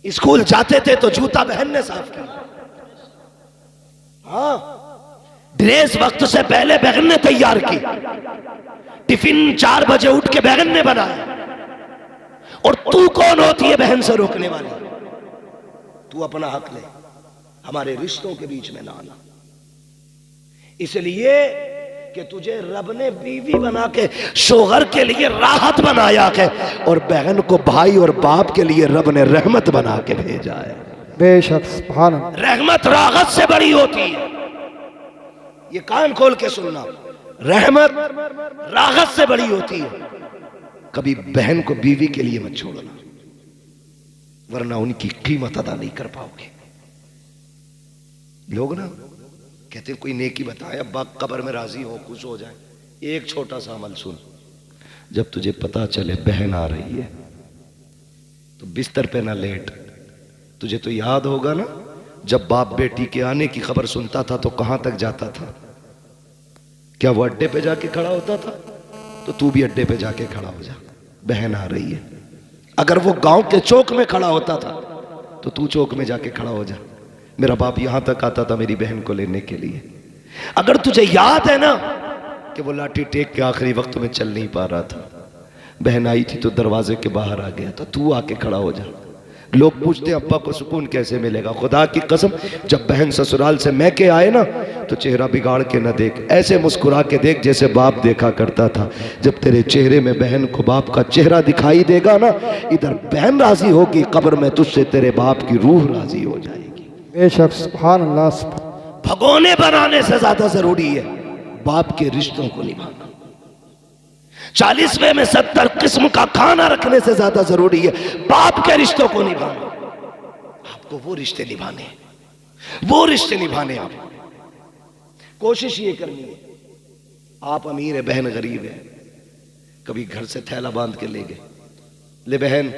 स्कूल जाते थे तो जूता बहन ने साफ किया, हाँ, ड्रेस वक्त से पहले बहन ने तैयार की, टिफिन 4 बजे उठ के बहन ने बनाया। और तू कौन होती है बहन से रोकने वाली? तू अपना हक ले, हमारे रिश्तों के बीच में ना आना। इसलिए कि तुझे रब ने बीवी बना के शोहर के लिए राहत बनाया है, और बहन को भाई और बाप के लिए रब ने रहमत बना के भेजा है। बेशक सुभान अल्लाह। रहमत राहत से बड़ी होती है, ये कान खोल के सुनना, रहमत राहत से बड़ी होती है। कभी बहन को बीवी के लिए मत छोड़ना, वरना उनकी कीमत अदा नहीं कर पाओगे। लोग ना कहते कोई नेकी बताए, अब्बा कब्र में राजी हो, खुश हो जाए। एक छोटा सा अमल सुन, जब तुझे पता चले बहन आ रही है तो बिस्तर पे ना लेट। तुझे तो याद होगा ना, जब बाप बेटी के आने की खबर सुनता था तो कहां तक जाता था? क्या वो अड्डे पे जाके खड़ा होता था? तो तू भी अड्डे पे जाके खड़ा हो जा, बहन आ रही है। अगर वो गांव के चौक में खड़ा होता था तो तू चौक में जाके खड़ा हो जा, मेरा बाप यहां तक आता था मेरी बहन को लेने के लिए। अगर तुझे याद है ना कि वो लाठी टेक के आखिरी वक्त में चल नहीं पा रहा था, बहन आई थी तो दरवाजे के बाहर आ गया, तो तू आके खड़ा हो जा। लोग पूछते हैं अब्बा को सुकून कैसे मिलेगा? खुदा की कसम, जब बहन ससुराल से मैके आए ना तो चेहरा बिगाड़ के न देख, ऐसे मुस्कुरा के देख जैसे बाप देखा करता था। जब तेरे चेहरे में बहन को बाप का चेहरा दिखाई देगा ना, इधर बहन राजी होगी, कब्र में तुझसे तेरे बाप की रूह राजी हो जाएगी। बेशक सुभान अल्लाह। भगोने बनाने से ज्यादा जरूरी है बाप के रिश्तों को निभाना। 40वें में 70 किस्म का खाना रखने से ज्यादा जरूरी है बाप के रिश्तों को निभाना। आपको वो रिश्ते निभाने हैं, वो रिश्ते निभाने। आप कोशिश ये करनी है, आप अमीर है, बहन गरीब है, कभी घर से थैला बांध के ले गए, ले बहन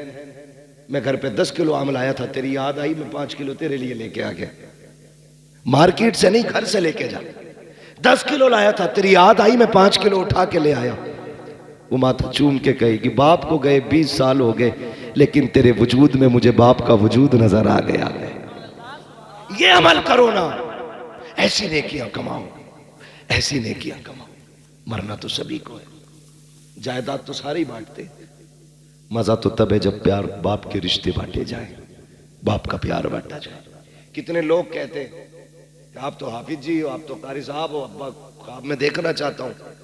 मैं घर पे 10 किलो आम लाया था, तेरी याद आई, मैं 5 किलो तेरे लिए लेके आ गया। मार्केट से नहीं, घर से लेके जा। 10 किलो लाया था, तेरी याद आई, मैं 5 किलो उठा के ले आया। वो माथा चूम के कहेगी बाप को गए 20 साल हो गए, लेकिन तेरे वजूद में मुझे बाप का वजूद नजर आ गया है। ये अमल करो ना, ऐसी नेकियां कमाओ, ऐसी नेकियां कमाओ। मरना तो सभी को है, जायदाद तो सारे ही बांटते, मजा तो तब है जब प्यार बाप के रिश्ते बांटे जाए, बाप का प्यार बांटा जाए। कितने लोग कहते हैं आप तो हाफिज जी हो, आप तो कारी साहब हो, अब्बा ख्वाब में देखना चाहता हूं।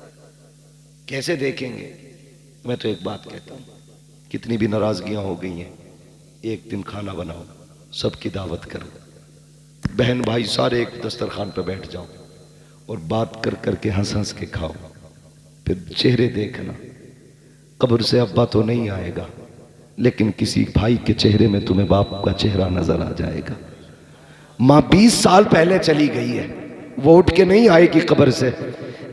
कैसे देखेंगे? मैं तो एक बात कहता हूं, कितनी भी नाराजगियां हो गई हैं, एक दिन खाना बनाओ, सबकी दावत करो, बहन भाई सारे एक दस्तरखान पर बैठ जाओ और बात कर करके हंस हंस के खाओ। फिर चेहरे देखना, कब्र से अब्बा तो नहीं आएगा, लेकिन किसी भाई के चेहरे में तुम्हें बाप का चेहरा नजर आ जाएगा। माँ 20 साल पहले चली गई है, वो उठ के नहीं आएगी कब्र से,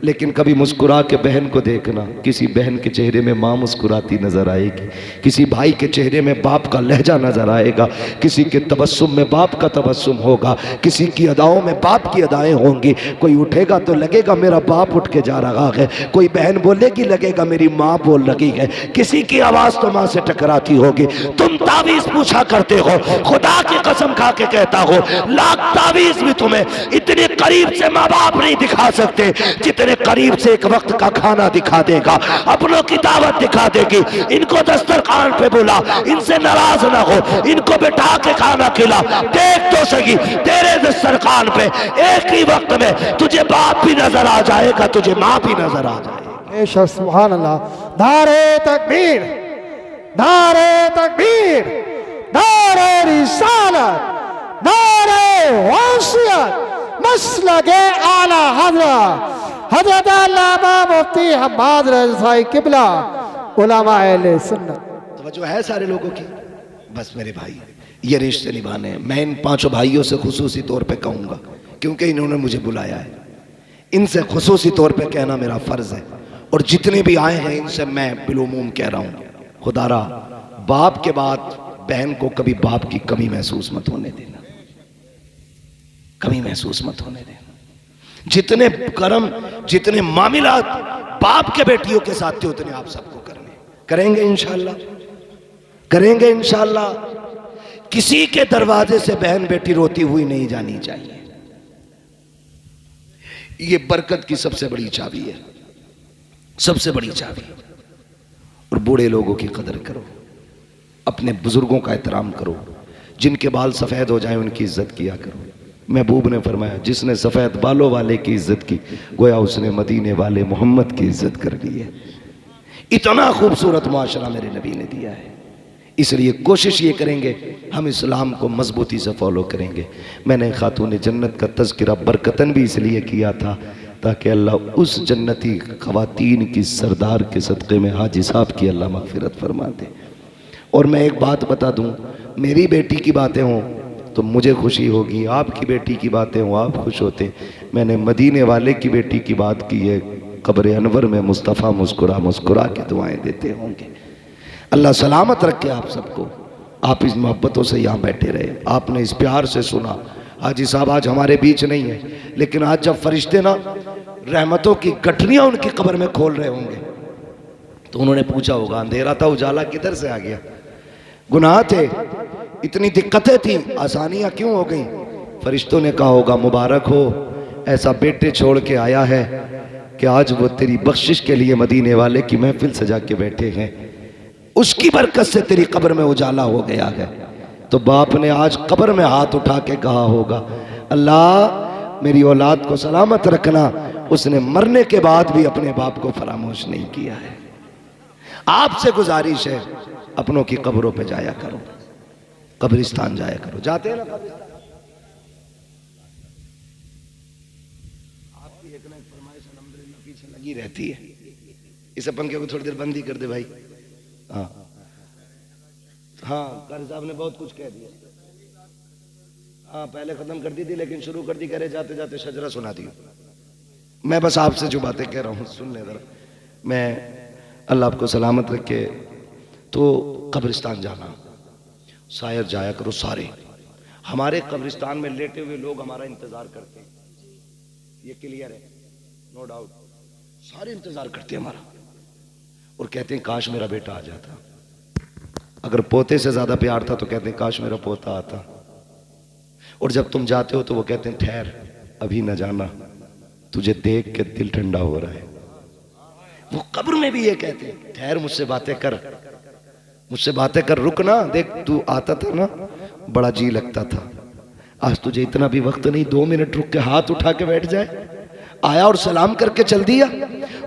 लेकिन कभी मुस्कुरा के बहन को देखना, किसी बहन के चेहरे में माँ मुस्कुराती नजर आएगी, किसी भाई के चेहरे में बाप का लहजा नजर आएगा, किसी के तबस्सुम में बाप का तबस्सुम होगा, किसी की अदाओं में बाप की अदाएं होंगी। कोई उठेगा तो लगेगा मेरा बाप उठ के जा रहा है, कोई बहन बोलेगी लगेगा मेरी माँ बोल रही है, किसी की आवाज तो माँ से टकराती होगी। तुम तावीज पूछा करते हो, खुदा की कसम खा के कहता हो, लाख तावीज भी तुम्हें इतने करीब से माँ बाप नहीं दिखा सकते जितने करीब से एक वक्त का खाना दिखा देगा, अपनों की दावत दिखा देगी। इनको दस्तरखान पे बुला, इनसे नाराज ना हो, इनको बिठा के खाना खिला, देख तो सही तेरे दस्तरखान पे एक ही वक्त में तुझे बाप भी नजर आ जाएगा, तुझे माँ भी नजर आ जाएगी। सुभान अल्लाह। नारे तकबीर, नारे तकबीर, नारे रिसालत, नारे वसीयत, मसलके आला हज़रत अल्लामा मुफ्ती हम्माद रज़ा साहिब किबला उलमा अहले सुन्नत। तो जो है सारे लोगों की, बस मेरे भाई ये रिश्ते निभाने हैं। मैं इन 5 भाइयों से खुसूसी तौर पे कहूँगा क्योंकि इन्होंने मुझे बुलाया है, इनसे खुसूसी तौर पे कहना मेरा फ़र्ज़ है। और जितने भी आए हैं इनसे मैं बिलुमूम कह रहा हूँ, खुदारा बाप के बाद बहन को कभी बाप की कमी महसूस मत होने देना, कमी महसूस मत होने देना। जितने कर्म, जितने मामलात बाप के बेटियों के साथ थे उतने आप सबको करने, करेंगे इंशाअल्लाह, करेंगे इंशाअल्लाह। किसी के दरवाजे से बहन बेटी रोती हुई नहीं जानी चाहिए, ये बरकत की सबसे बड़ी चाबी है, सबसे बड़ी चाबी। और बूढ़े लोगों की कदर करो, अपने बुजुर्गों का एहतराम करो, जिनके बाल सफ़ेद हो जाए उनकी इज्जत किया करो। महबूब ने फरमाया जिसने सफ़ेद बालों वाले की इज्जत की गोया उसने मदीने वाले मोहम्मद की इज्जत कर ली है। इतना खूबसूरत मुआशरा मेरे नबी ने दिया है, इसलिए कोशिश ये करेंगे हम इस्लाम को मजबूती से फॉलो करेंगे। मैंने खातून जन्नत का तज़किरा बरकतन भी इसलिए किया था ताकि अल्लाह उस जन्नती ख़वातीन की सरदार के सदक़े में हाजी साहब की अल्लाह मग़फ़िरत फरमा दे। और मैं एक बात बता दूँ, मेरी बेटी की बातें हों तो मुझे खुशी होगी, आपकी बेटी की बातें हों आप खुश होते। मैंने मदीने वाले की बेटी की बात की है, कब्र अनवर में मुस्तफ़ा मुस्कुरा मुस्कुरा के दुआएं देते होंगे। अल्लाह सलामत रखे आप सबको, आप इस मोहब्बतों से यहाँ बैठे रहे, आपने इस प्यार से सुना। हाजी साहब आज हमारे बीच नहीं है, लेकिन आज जब फरिश्ते ना रहमतों की गठरियाँ उनकी कब्र में खोल रहे होंगे तो उन्होंने पूछा होगा अंधेरा था उजाला किधर से आ गया, गुनाह थे, इतनी दिक्कतें थी, आसानियाँ क्यों हो गई। फरिश्तों ने कहा होगा मुबारक हो, ऐसा बेटे छोड़ के आया है कि आज वो तेरी बख्शिश के लिए मदीने वाले की महफिल सजा के बैठे हैं, उसकी बरकत से तेरी कब्र में उजाला हो गया है। तो बाप ने आज कब्र में हाथ उठा के कहा होगा अल्लाह मेरी औलाद को सलामत रखना। उसने मरने के बाद भी अपने बाप को फरामोश नहीं किया है। आपसे गुजारिश है अपनों की कब्रों पे जाया करो, कब्रिस्तान जाया करो। जाते हैं ना कब्रिस्तान? आपकी एक ना एक फरमाइश अल्हम्दुलिल्लाह पीछे लगी रहती है, इस पंखे को थोड़ी देर बंद ही कर दे भाई। हाँ हाँ, कारी साहब ने बहुत कुछ कह दिया। हाँ पहले खत्म कर दी थी लेकिन शुरू कर दी, कह रहे जाते जाते शजरा सुना दी। मैं बस आपसे जो बातें कह रहा हूँ सुन ले जरा। मैं अल्लाह आपको सलामत रखे। तो कब्रिस्तान जाना शायद जाया करो सारे। हमारे कब्रिस्तान में लेटे हुए लोग हमारा इंतजार करते हैं, ये क्लियर है, नो डाउट। सारे इंतजार करते हैं हमारा और कहते हैं काश मेरा बेटा आ जाता। अगर पोते से ज्यादा प्यार था तो कहते हैं काश मेरा पोता आता। और जब तुम जाते हो तो वो कहते हैं ठहर अभी न जाना, तुझे देख के दिल ठंडा हो रहा है। वो कब्र में भी ये कहते हैं ठहर मुझसे बातें कर, मुझसे बातें कर, रुक ना, देख तू आता था ना बड़ा जी लगता था, आज तुझे इतना भी वक्त नहीं, 2 मिनट रुक के हाथ उठा के बैठ जाए। आया और सलाम करके चल दिया।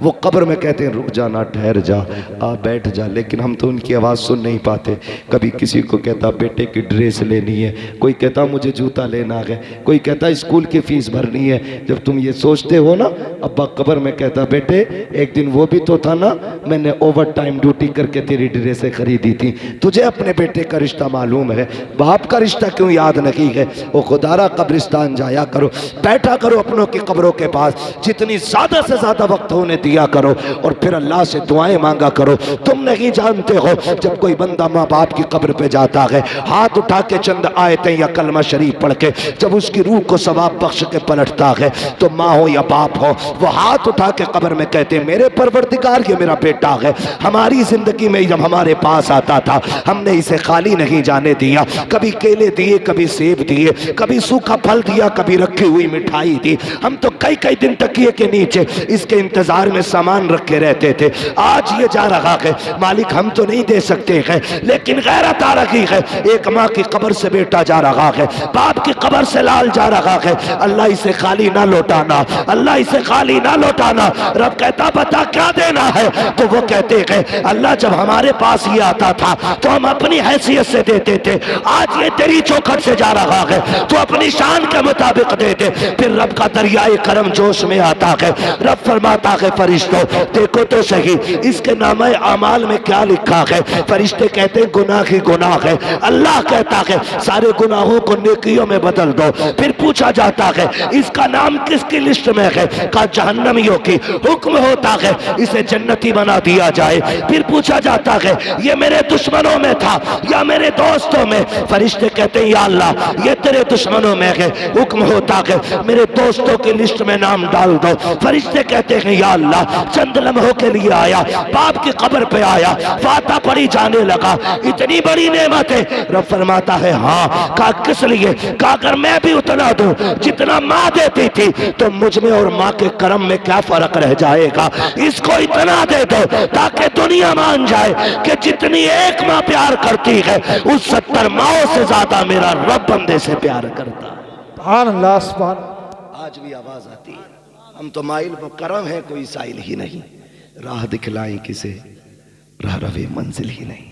वो कब्र में कहते हैं रुक जाना, ठहर जा, आ बैठ जा, लेकिन हम तो उनकी आवाज़ सुन नहीं पाते। कभी किसी को कहता बेटे की ड्रेस लेनी है, कोई कहता मुझे जूता लेना है, कोई कहता स्कूल की फीस भरनी है। जब तुम ये सोचते हो ना, अब्बा कब्र में कहता बेटे एक दिन वो भी तो था ना, मैंने ओवर टाइम ड्यूटी करके तेरी ड्रेसें खरीदी थी। तुझे अपने बेटे का रिश्ता मालूम है, बाप का रिश्ता क्यों याद नहीं है? वो खुदारा कब्रिस्तान जाया करो, बैठा करो अपनों की कब्रों के पास, जितनी ज़्यादा से ज़्यादा वक्त होने दिया करो और फिर अल्लाह से दुआएं मांगा करो। तुम नहीं जानते हो जब कोई बंदा माँ बाप की कब्र पे जाता है, हाथ उठा के चंद आयतें या कलमा शरीफ पढ़ के जब उसकी रूह को सवाब बख्श के पलटता है, तो माँ हो या बाप हो, वो हाथ उठा के कब्र में कहते हैं मेरे परवरदिगार ये मेरा बेटा है, हमारी जिंदगी में जब हमारे पास आता था हमने इसे खाली नहीं जाने दिया, कभी केले दिए, कभी सेब दिए, कभी सूखा फल दिया, कभी रखी हुई मिठाई दी। हम तो कई कई दिन तकिए के नीचे इसके इंतजार में सामान रख के रहते थे। आज ये जा रहा है, मालिक हम तो नहीं दे सकते हैं, लेकिन गैरत आ रही है। एक माँ की कब्र से बेटा जा रहा है, बाप की कब्र से लाल जा रहा है। अल्लाह इसे खाली ना लौटाना, अल्लाह इसे खाली ना लौटाना। रब कहता बता क्या देना है? तो वो कहते हैं अल्लाह जब हमारे पास ये आता था तो हम अपनी हैसियत से देते थे, आज ये तेरी चौखट से जा रहा है तो अपनी शान के मुताबिक दे दे। फिर रब का दरियाए करम जोश में आता है। रब फरमाता है फरिश्तों देखो तो सही इसके नामे अमाल में क्या लिखा है। फरिश्ते कहते हैं गुनाह ही गुनाह है। अल्लाह कहता है सारे गुनाहों को नेकियों में बदल दो। फिर पूछा जाता है इसका नाम किसकी लिस्ट में है? का जहन्नमियों की। हुक्म होता है इसे जन्नती बना दिया जाए। फिर पूछा जाता है ये मेरे दुश्मनों में था या मेरे दोस्तों में? फरिश्ते कहते हैं या अल्लाह ये तेरे दुश्मनों में है। हुक्म होता है मेरे दोस्तों की लिस्ट में नाम डाल दो। फरिश्ते कहते हैं या अल्लाह चंद लम्हों के लिए आया, बाप की कब्र पे आया, फाता पड़ी जाने लगा, इतनी बड़ी नेमत है। रब फरमाता है हाँ। कहा किस लिए? कहा अगर मैं भी उतना दूं जितना माँ देती थी तो मुझ में और माँ के कर्म में क्या फर्क रह जाएगा? इसको इतना दे दो ताकि दुनिया मान जाए कि जितनी एक माँ प्यार करती है उस 70 माओं से ज्यादा मेरा रब बंदे से प्यार करता है। सुभान अल्लाह, सुभान। आज भी आवाज आती है हम तो माइल करम है कोई साइल ही नहीं, राह दिखलाएं किसे राह रवे मंजिल ही नहीं।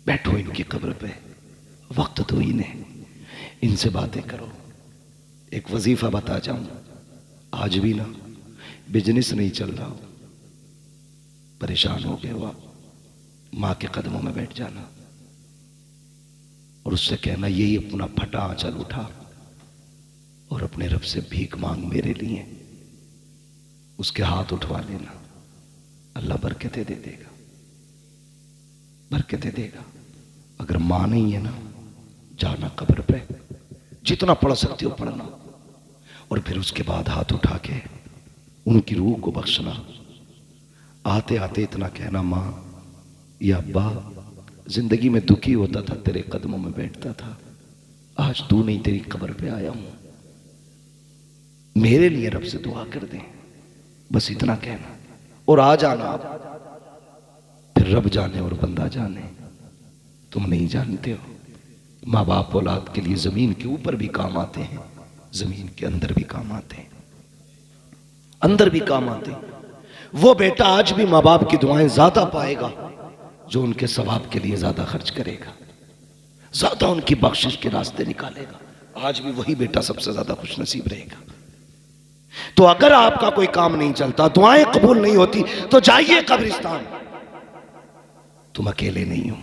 बैठो इनकी कब्र पे, वक्त दो इन्हें, इनसे बातें करो। एक वजीफा बता जाऊं, आज भी ना बिजनेस नहीं चल रहा हो, परेशान हो गए हो आप, माँ के कदमों में बैठ जाना और उससे कहना यही अपना फटा आंचल उठा और अपने रब से भीख मांग मेरे लिए। उसके हाथ उठवा लेना, अल्लाह बरकतें दे देगा, बरकतें देगा। अगर मां नहीं है ना, जाना कब्र पे, जितना पढ़ सकते हो पढ़ना, और फिर उसके बाद हाथ उठा के उनकी रूह को बख्शना। आते आते इतना कहना मां या अब्बा जिंदगी में दुखी होता था, तेरे कदमों में बैठता था, आज तू नहीं तेरी कब्र पे आया हूं, मेरे लिए रब से दुआ कर दे। बस इतना कहना और आ जाना आप। फिर रब जाने और बंदा जाने, तुम नहीं जानते हो। माँ बाप औलाद के लिए जमीन के ऊपर भी काम आते हैं, जमीन के अंदर भी काम आते हैं, अंदर भी काम आते हैं। वो बेटा आज भी माँ बाप की दुआएं ज्यादा पाएगा जो उनके सवाब के लिए ज्यादा खर्च करेगा, ज्यादा उनकी बख्शिश के रास्ते निकालेगा। आज भी वही बेटा सबसे ज्यादा खुश नसीब रहेगा। तो अगर आपका कोई काम नहीं चलता, दुआएं कबूल नहीं होती, तो जाइए कब्रिस्तान। तुम अकेले नहीं हो,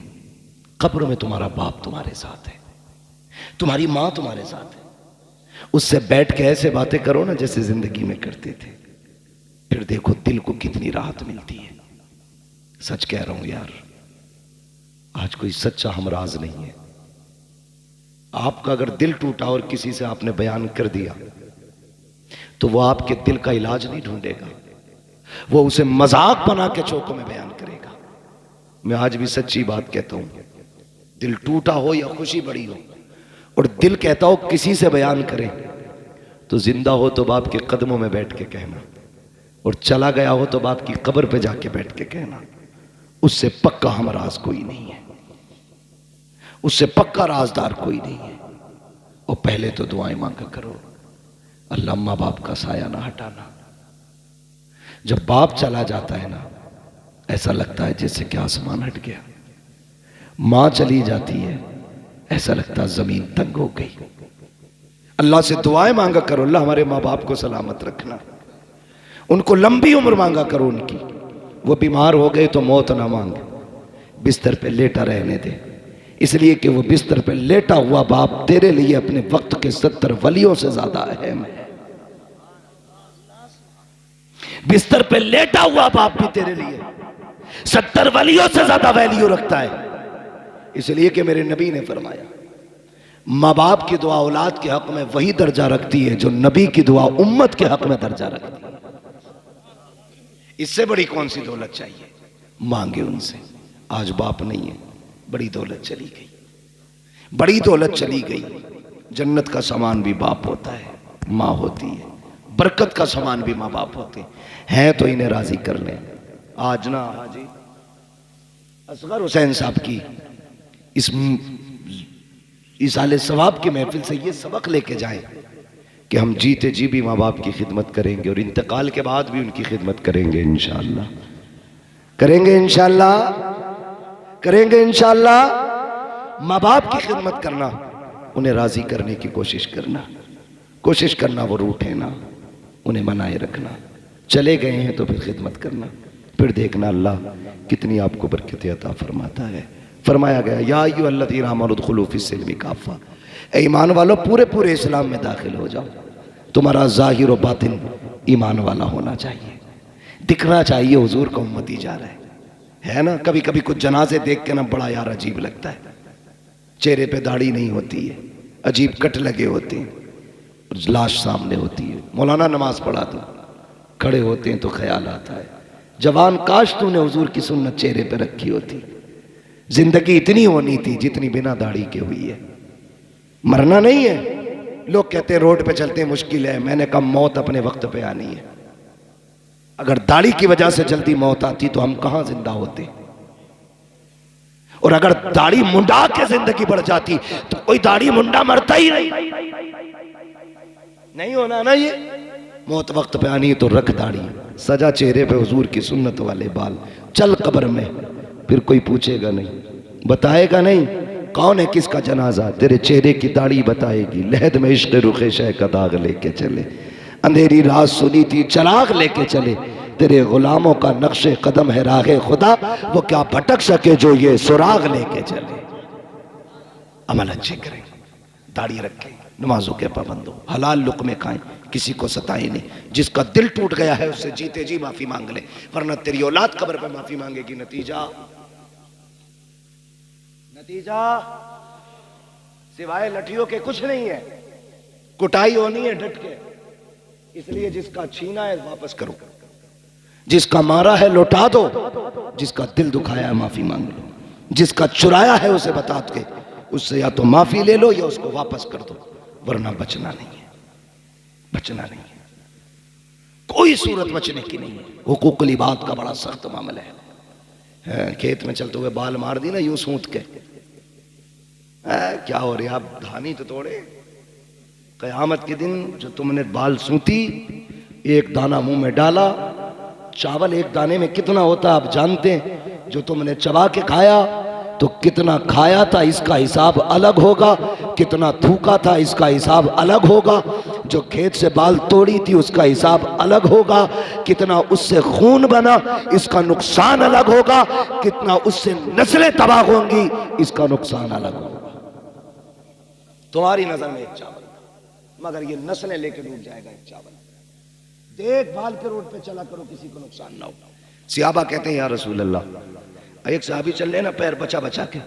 कब्र में तुम्हारा बाप तुम्हारे साथ है, तुम्हारी मां तुम्हारे साथ है। उससे बैठ के ऐसे बातें करो ना जैसे जिंदगी में करते थे, फिर देखो दिल को कितनी राहत मिलती है। सच कह रहा हूं यार, आज कोई सच्चा हमराज नहीं है। आपका अगर दिल टूटा और किसी से आपने बयान कर दिया तो वो आपके दिल का इलाज नहीं ढूंढेगा, वो उसे मजाक बना के चौकों में बयान करेगा। मैं आज भी सच्ची बात कहता हूं, दिल टूटा हो या खुशी बड़ी हो और दिल कहता हो किसी से बयान करे, तो जिंदा हो तो बाप के कदमों में बैठ के कहना, और चला गया हो तो बाप की कब्र पे जाके बैठ के कहना। उससे पक्का हमराज कोई नहीं है, उससे पक्का राजदार कोई नहीं है। और पहले तो दुआएं मांगा करो, अल्लाह माँ बाप का साया ना हटाना। जब बाप चला जाता है ना, ऐसा लगता है जैसे कि आसमान हट गया। माँ चली जाती है, ऐसा लगता है जमीन तंग हो गई। अल्लाह से दुआएं मांगा करो, अल्लाह हमारे माँ बाप को सलामत रखना, उनको लंबी उम्र मांगा करो उनकी। वो बीमार हो गए तो मौत ना मांगे, बिस्तर पे लेटा रहने दे, इसलिए कि वो बिस्तर पे लेटा हुआ बाप तेरे लिए अपने वक्त के 70 वलियों से ज्यादा अहम है। बिस्तर पे लेटा हुआ बाप भी तेरे लिए 70 वलियों से ज्यादा वैल्यू रखता है। इसलिए कि मेरे नबी ने फरमाया, माँ बाप की दुआ औलाद के हक में वही दर्जा रखती है जो नबी की दुआ उम्मत के हक में दर्जा रखती है। इससे बड़ी कौन सी दौलत चाहिए? मांगे उनसे। आज बाप नहीं है, बड़ी दौलत चली गई, बड़ी दौलत चली गई। जन्नत का सामान भी बाप होता है, माँ होती है। बरकत का सामान भी माँ बाप होते हैं, तो इन्हें राजी कर लें। आज ना हाजी असगर हुसैन साहब की इस आले सवाब की महफिल से ये सबक लेके जाएं कि हम जीते जी भी माँ बाप की खिदमत करेंगे और इंतकाल के बाद भी उनकी खिदमत करेंगे इंशाअल्लाह, करेंगे इंशाअल्लाह, करेंगे इंशाअल्लाह। माँ बाप की खिदमत करना, उन्हें राजी करने की कोशिश करना, वो रूठे ना, उन्हें मनाए रखना। चले गए हैं तो फिर खिदमत करना, फिर देखना अल्लाह कितनी आपको बरकत अता फरमाता है। फरमाया गया, या अय्युहल्लज़ीना आमनू उदखुलू फ़िस्सिल्मि काफ़ा, ए ईमान वालों पूरे पूरे इस्लाम में दाखिल हो जाओ। तुम्हारा ज़ाहिर और बातिन ईमान वाला होना चाहिए, दिखना चाहिए हुजूर का उम्मती जा रहा है ना। कभी कभी कुछ जनाजे देख के ना बड़ा यार अजीब लगता है, चेहरे पे दाढ़ी नहीं होती है, अजीब कट लगे होते हैं, लाश सामने होती है। मौलाना नमाज पढ़ा दो, खड़े होते हैं तो ख्याल आता है, जवान काश तूने हुजूर की सुन्नत चेहरे पे रखी होती। जिंदगी इतनी होनी थी जितनी बिना दाढ़ी के हुई है। मरना नहीं है। लोग कहते हैं रोड पे चलते हैं मुश्किल है, मैंने कहा मौत अपने वक्त पे आनी है। अगर दाढ़ी की वजह से जल्दी मौत आती तो हम कहां जिंदा होते, और अगर दाढ़ी मुंडा के जिंदगी बढ़ जाती तो कोई दाढ़ी मुंडा मरता ही नहीं होना ना। ये मौत वक्त पे आनी है तो रख दाढ़ी, सजा चेहरे पे हुजूर की सुन्नत वाले बाल, चल कब्र में, फिर कोई पूछेगा नहीं, बताएगा नहीं कौन है किसका जनाजा, तेरे चेहरे की दाढ़ी बताएगी। लहद में इश्क रुखे शह का दाग लेके चले, अंधेरी रात सुनी थी चराग लेके चले, तेरे गुलामों का नक्शे कदम है राहे खुदा, वो क्या भटक सके जो ये सुराग लेके चले। अमल अच्छे करें, दाढ़ी रखें, नमाजों के पाबंद हो, हलाल लुक़मे खाएं, किसी को सताएं नहीं। जिसका दिल टूट गया है उससे जीते जी माफी मांग ले, वरना तेरी औलाद कब्र पे माफी मांगेगी। नतीजा सिवाय लठियों के कुछ नहीं है, कुटाई होनी है डट के। इसलिए जिसका छीना है वापस करो, जिसका मारा है लौटा दो, जिसका दिल दुखाया है माफी मांग लो, जिसका चुराया है उसे बता के उससे या तो माफी ले लो या उसको वापस कर दो, वरना बचना नहीं है, बचना नहीं है, कोई सूरत बचने की नहीं है। हुकूकुल इबाद का बड़ा सख्त मामला है। खेत में चलते हुए बाल मार दी ना यूं सूंत के, क्या हो रहा, आप धानी तो तोड़े। कयामत के दिन जो तुमने बाल सूती, एक दाना मुंह में डाला, चावल एक दाने में कितना होता आप जानते हैं, जो तुमने चबा के खाया तो कितना खाया था इसका हिसाब अलग होगा, कितना थूका था इसका हिसाब अलग होगा, जो खेत से बाल तोड़ी थी उसका हिसाब अलग होगा, कितना उससे खून बना इसका नुकसान अलग होगा, कितना उससे नस्लें तबाह होंगी इसका नुकसान अलग होगा। तुम्हारी नजर में एक चावल, मगर ये नस्लें लेके डूब जाएगा एक चावल। देखभाल के रोड पे चला करो, किसी को नुकसान ना हो। सियाबा कहते हैं या रसूल अल्लाह, एक साहबी चल रहे ना पैर बचा बचा के,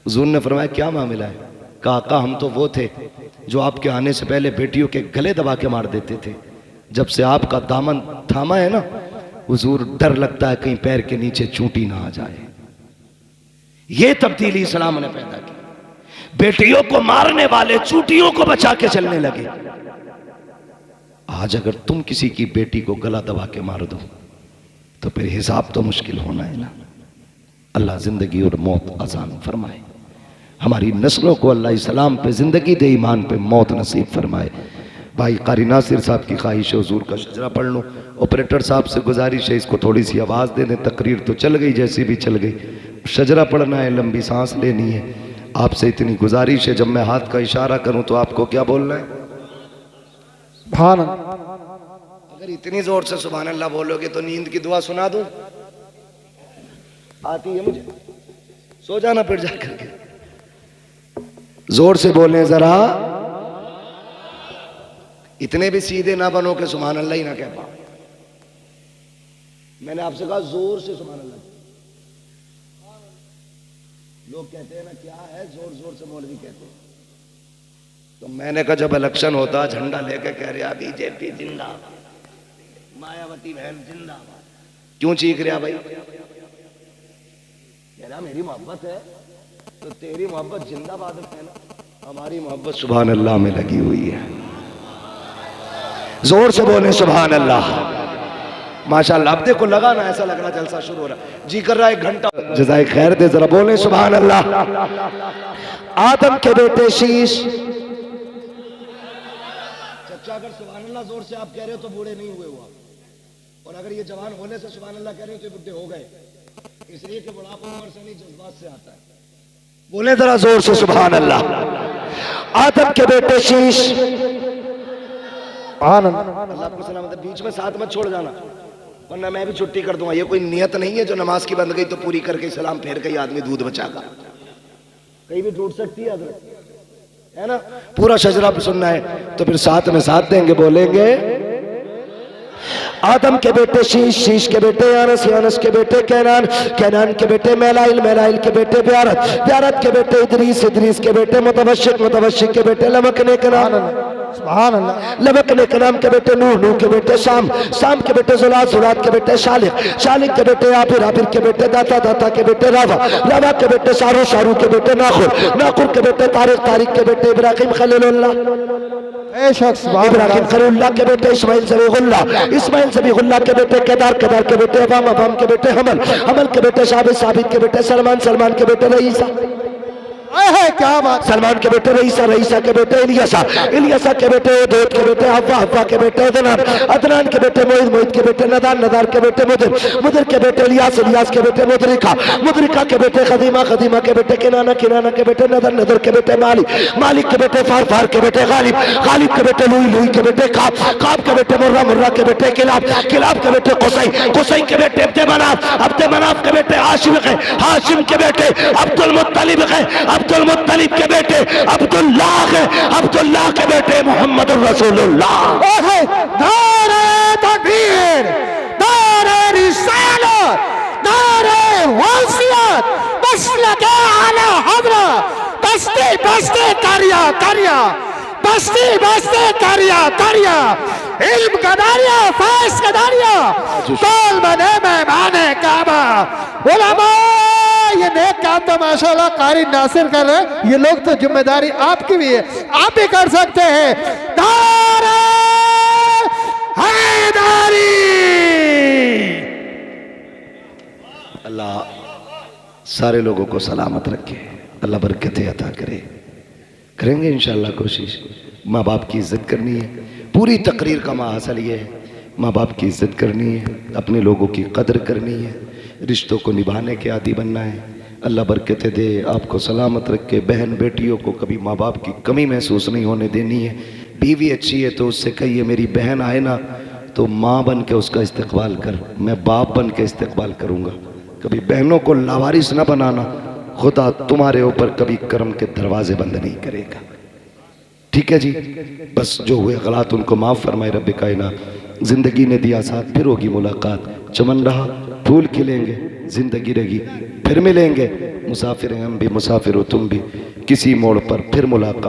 हुजूर ने फरमाया क्या मामला है? कहा हम तो वो थे जो आपके आने से पहले बेटियों के गले दबा के मार देते थे, जब से आपका दामन थामा है ना हुजूर डर लगता है कहीं पैर के नीचे चूंटी ना आ जाए। ये तब्दीली इस्लाम ने पैदा की, बेटियों को मारने वाले चूंटियों को बचा के चलने लगे। आज अगर तुम किसी की बेटी को गला दबा के मार दो तो फिर हिसाब तो मुश्किल होना है ना। अल्लाह जिंदगी और मौत आसान फरमाए, हमारी नस्लों को अल्लाह इस्लाम पे जिंदगी दे, ईमान पे मौत नसीब फरमाए। भाई कारी नासिर साहब की ख्वाहिश है हुजूर का शजरा पढ़ लूँ। ऑपरेटर साहब से गुजारिश है इसको थोड़ी सी आवाज़ दे दें। तकरीर तो चल गई जैसी भी चल गई, शजरा पढ़ना है, लंबी सांस लेनी है। आपसे इतनी गुजारिश है जब मैं हाथ का इशारा करूं तो आपको क्या बोलना है? भान अगर इतनी जोर से सुभान अल्लाह बोलोगे तो नींद की दुआ सुना दूं? आती है मुझे, सो जाना फिर जा करके। जोर से बोलें जरा, इतने भी सीधे ना बनो कि सुभान अल्लाह ही ना कह पाओ। मैंने आपसे कहा जोर से सुभान अल्लाह। लोग कहते हैं ना क्या है, जोर जोर से मौलवी कहते हैं। तो मैंने कहा जब इलेक्शन होता झंडा लेके कह रहा बीजेपी जिंदाबाद, मायावती बहन जिंदाबाद, क्यों चीख रहा भाई? कह रहा मेरी मोहब्बत है तो तेरी मोहब्बत जिंदाबाद है ना, हमारी मोहब्बत सुभान अल्लाह में लगी हुई है। जोर से बोले सुभान अल्लाह। माशाअल्लाह, अब देखो लगा ना, ऐसा लग रहा जलसा शुरू हो रहा, जी कर रहा 1 घंटा। जज़ाए खैर दे, जरा बोले सुभान अल्लाह। आदम के बेटे शीश। चचा अगर सुभान अल्लाह जोर से आप कह रहे हो तो बूढ़े नहीं हुए हुआ, और अगर ये जवान होने से सुभान अल्लाह कह रहे हो तो बुढ़े हो गए, इसलिए कि बुढ़ापा उम्र से नहीं जज्बात से आता है। बोले जरा जोर से सुभान अल्लाह। आदम के बेटे शीश। अल्लाह को सलामत। बीच में साथ मत छोड़ जाना वरना मैं भी छुट्टी कर दूंगा। ये कोई नियत नहीं है जो नमाज की बंद गई तो पूरी करके सलाम फेर के आदमी दूध बचागा, कहीं भी टूट सकती है है ना। पूरा शजरा पे सुनना है तो फिर साथ में साथ देंगे, बोलेंगे आदम के बेटे शीश, शीश के बेटे यानस, यानस के बेटे कैनान, कैनान के बेटे मैलाइल, मैलाइल के बेटे ब्यारत, ब्यारत के बेटे इदरीस, इदरीस के बेटे मुतवशिक, मुतवशिक के बेटे लमकने के नाम, लमकने के नाम के बेटे नूह, नूह के बेटे शाम, शाम के बेटे जुलात, जुलात के बेटे शालिक, शालिक के बेटे आबिर, आबिर के बेटे दाता, दाता के बेटे रावा, रावा के बेटे शारू, शारू के बेटे नाखुर, नाखुर के बेटे तारिक, तारिक के बेटे इब्राहिम खलीलुल्लाह, इब्राहिम खलीलुल्लाह के बेटे इस्माइल ज़बीहुल्लाह, इस्माइल ज़बीहुल्लाह के बेटे केदार, केदार के बेटे अवाम, अवाम के बेटे हमल, हमल के बेटे साबित, साबित के बेटे सलमान, सलमान के बेटे रईसा, क्या बात, सलमान के बेटे रईसा, रईसा के बेटे इलियासा, इलियासा के बेटे दूध के बेटे हव्वा, हव्वा के बेटे अदनान, अदनान के बेटे मोहित, मोहित के बेटे नदान, नदार के बेटे मुदिर, मुदिर के बेटे इलियास, इलियास के बेटे मुदरिका, मुदरिका के बेटे खदीमा, खदीमा के बेटे किनाना, किनाना के बेटे नदर, नदर के बेटे मालिक, मालिक के बेटे फार, फार के बेटे गालिब, गालिब के बेटे लुई, लुई के बेटे काब, काब के बेटे मुर्रा, मुर्रा के बेटे किलाब, किलाब के बेटे कुसै, कुसै के बेटे अब्दे मनाफ, अब्दे मनाफ के बेटे हाशिम है, हाशिम के बेटे अब्दुल मुत्तलिब है, अब्दुल मुत्तलिब के बेटे अब्दुल्लाह है, अब्दुल्लाह के बेटे मोहम्मद रसूलुल्लाह। नारे तकबीर, नारे रिसालत, नारे वसीयत, मसलके आला हज़रत, बस्ती बस्ती करिया करिया, बस्ती बस्ती करिया करिया, इल्म का दारिया, फैज़ का दारिया, कौल बने मेहमाने काबा, उलमा। ये नेक काम तो माशाल्लाह कारी नासिर कर रहे हैं, ये लोग तो जिम्मेदारी आपकी भी है, आप भी कर सकते हैं। नारे हैदरी। अल्लाह सारे लोगों को सलामत रखे, अल्लाह बरकतें अता करे। करेंगे इंशाअल्लाह कोशिश। माँ बाप की इज्जत करनी है, पूरी तकरीर का माहसल ये है, माँ बाप की इज्जत करनी है, अपने लोगों की कदर करनी है, रिश्तों को निभाने के आदी बनना है। अल्लाह बरकतें दे, आपको सलामत रखे। बहन बेटियों को कभी माँ बाप की कमी महसूस नहीं होने देनी है। बीवी अच्छी है तो उससे कहिए मेरी बहन आए ना तो माँ बन के उसका इस्तकबाल कर, मैं बाप बन के इस्तकबाल करूँगा। कभी बहनों को लावारिस ना बनाना, खुदा तुम्हारे ऊपर कभी कर्म के दरवाजे बंद नहीं करेगा। ठीक है जी, बस जो हुए गलत उनको माफ़ फरमाए रब कायनात। जिंदगी ने दिया साथ, फिर होगी मुलाकात। चमन रहा फूल खिलेंगे, जिंदगी रहेगी फिर मिलेंगे। मुसाफिर हैं हम भी, मुसाफिर हो तुम भी, किसी मोड़ पर फिर मुलाकात।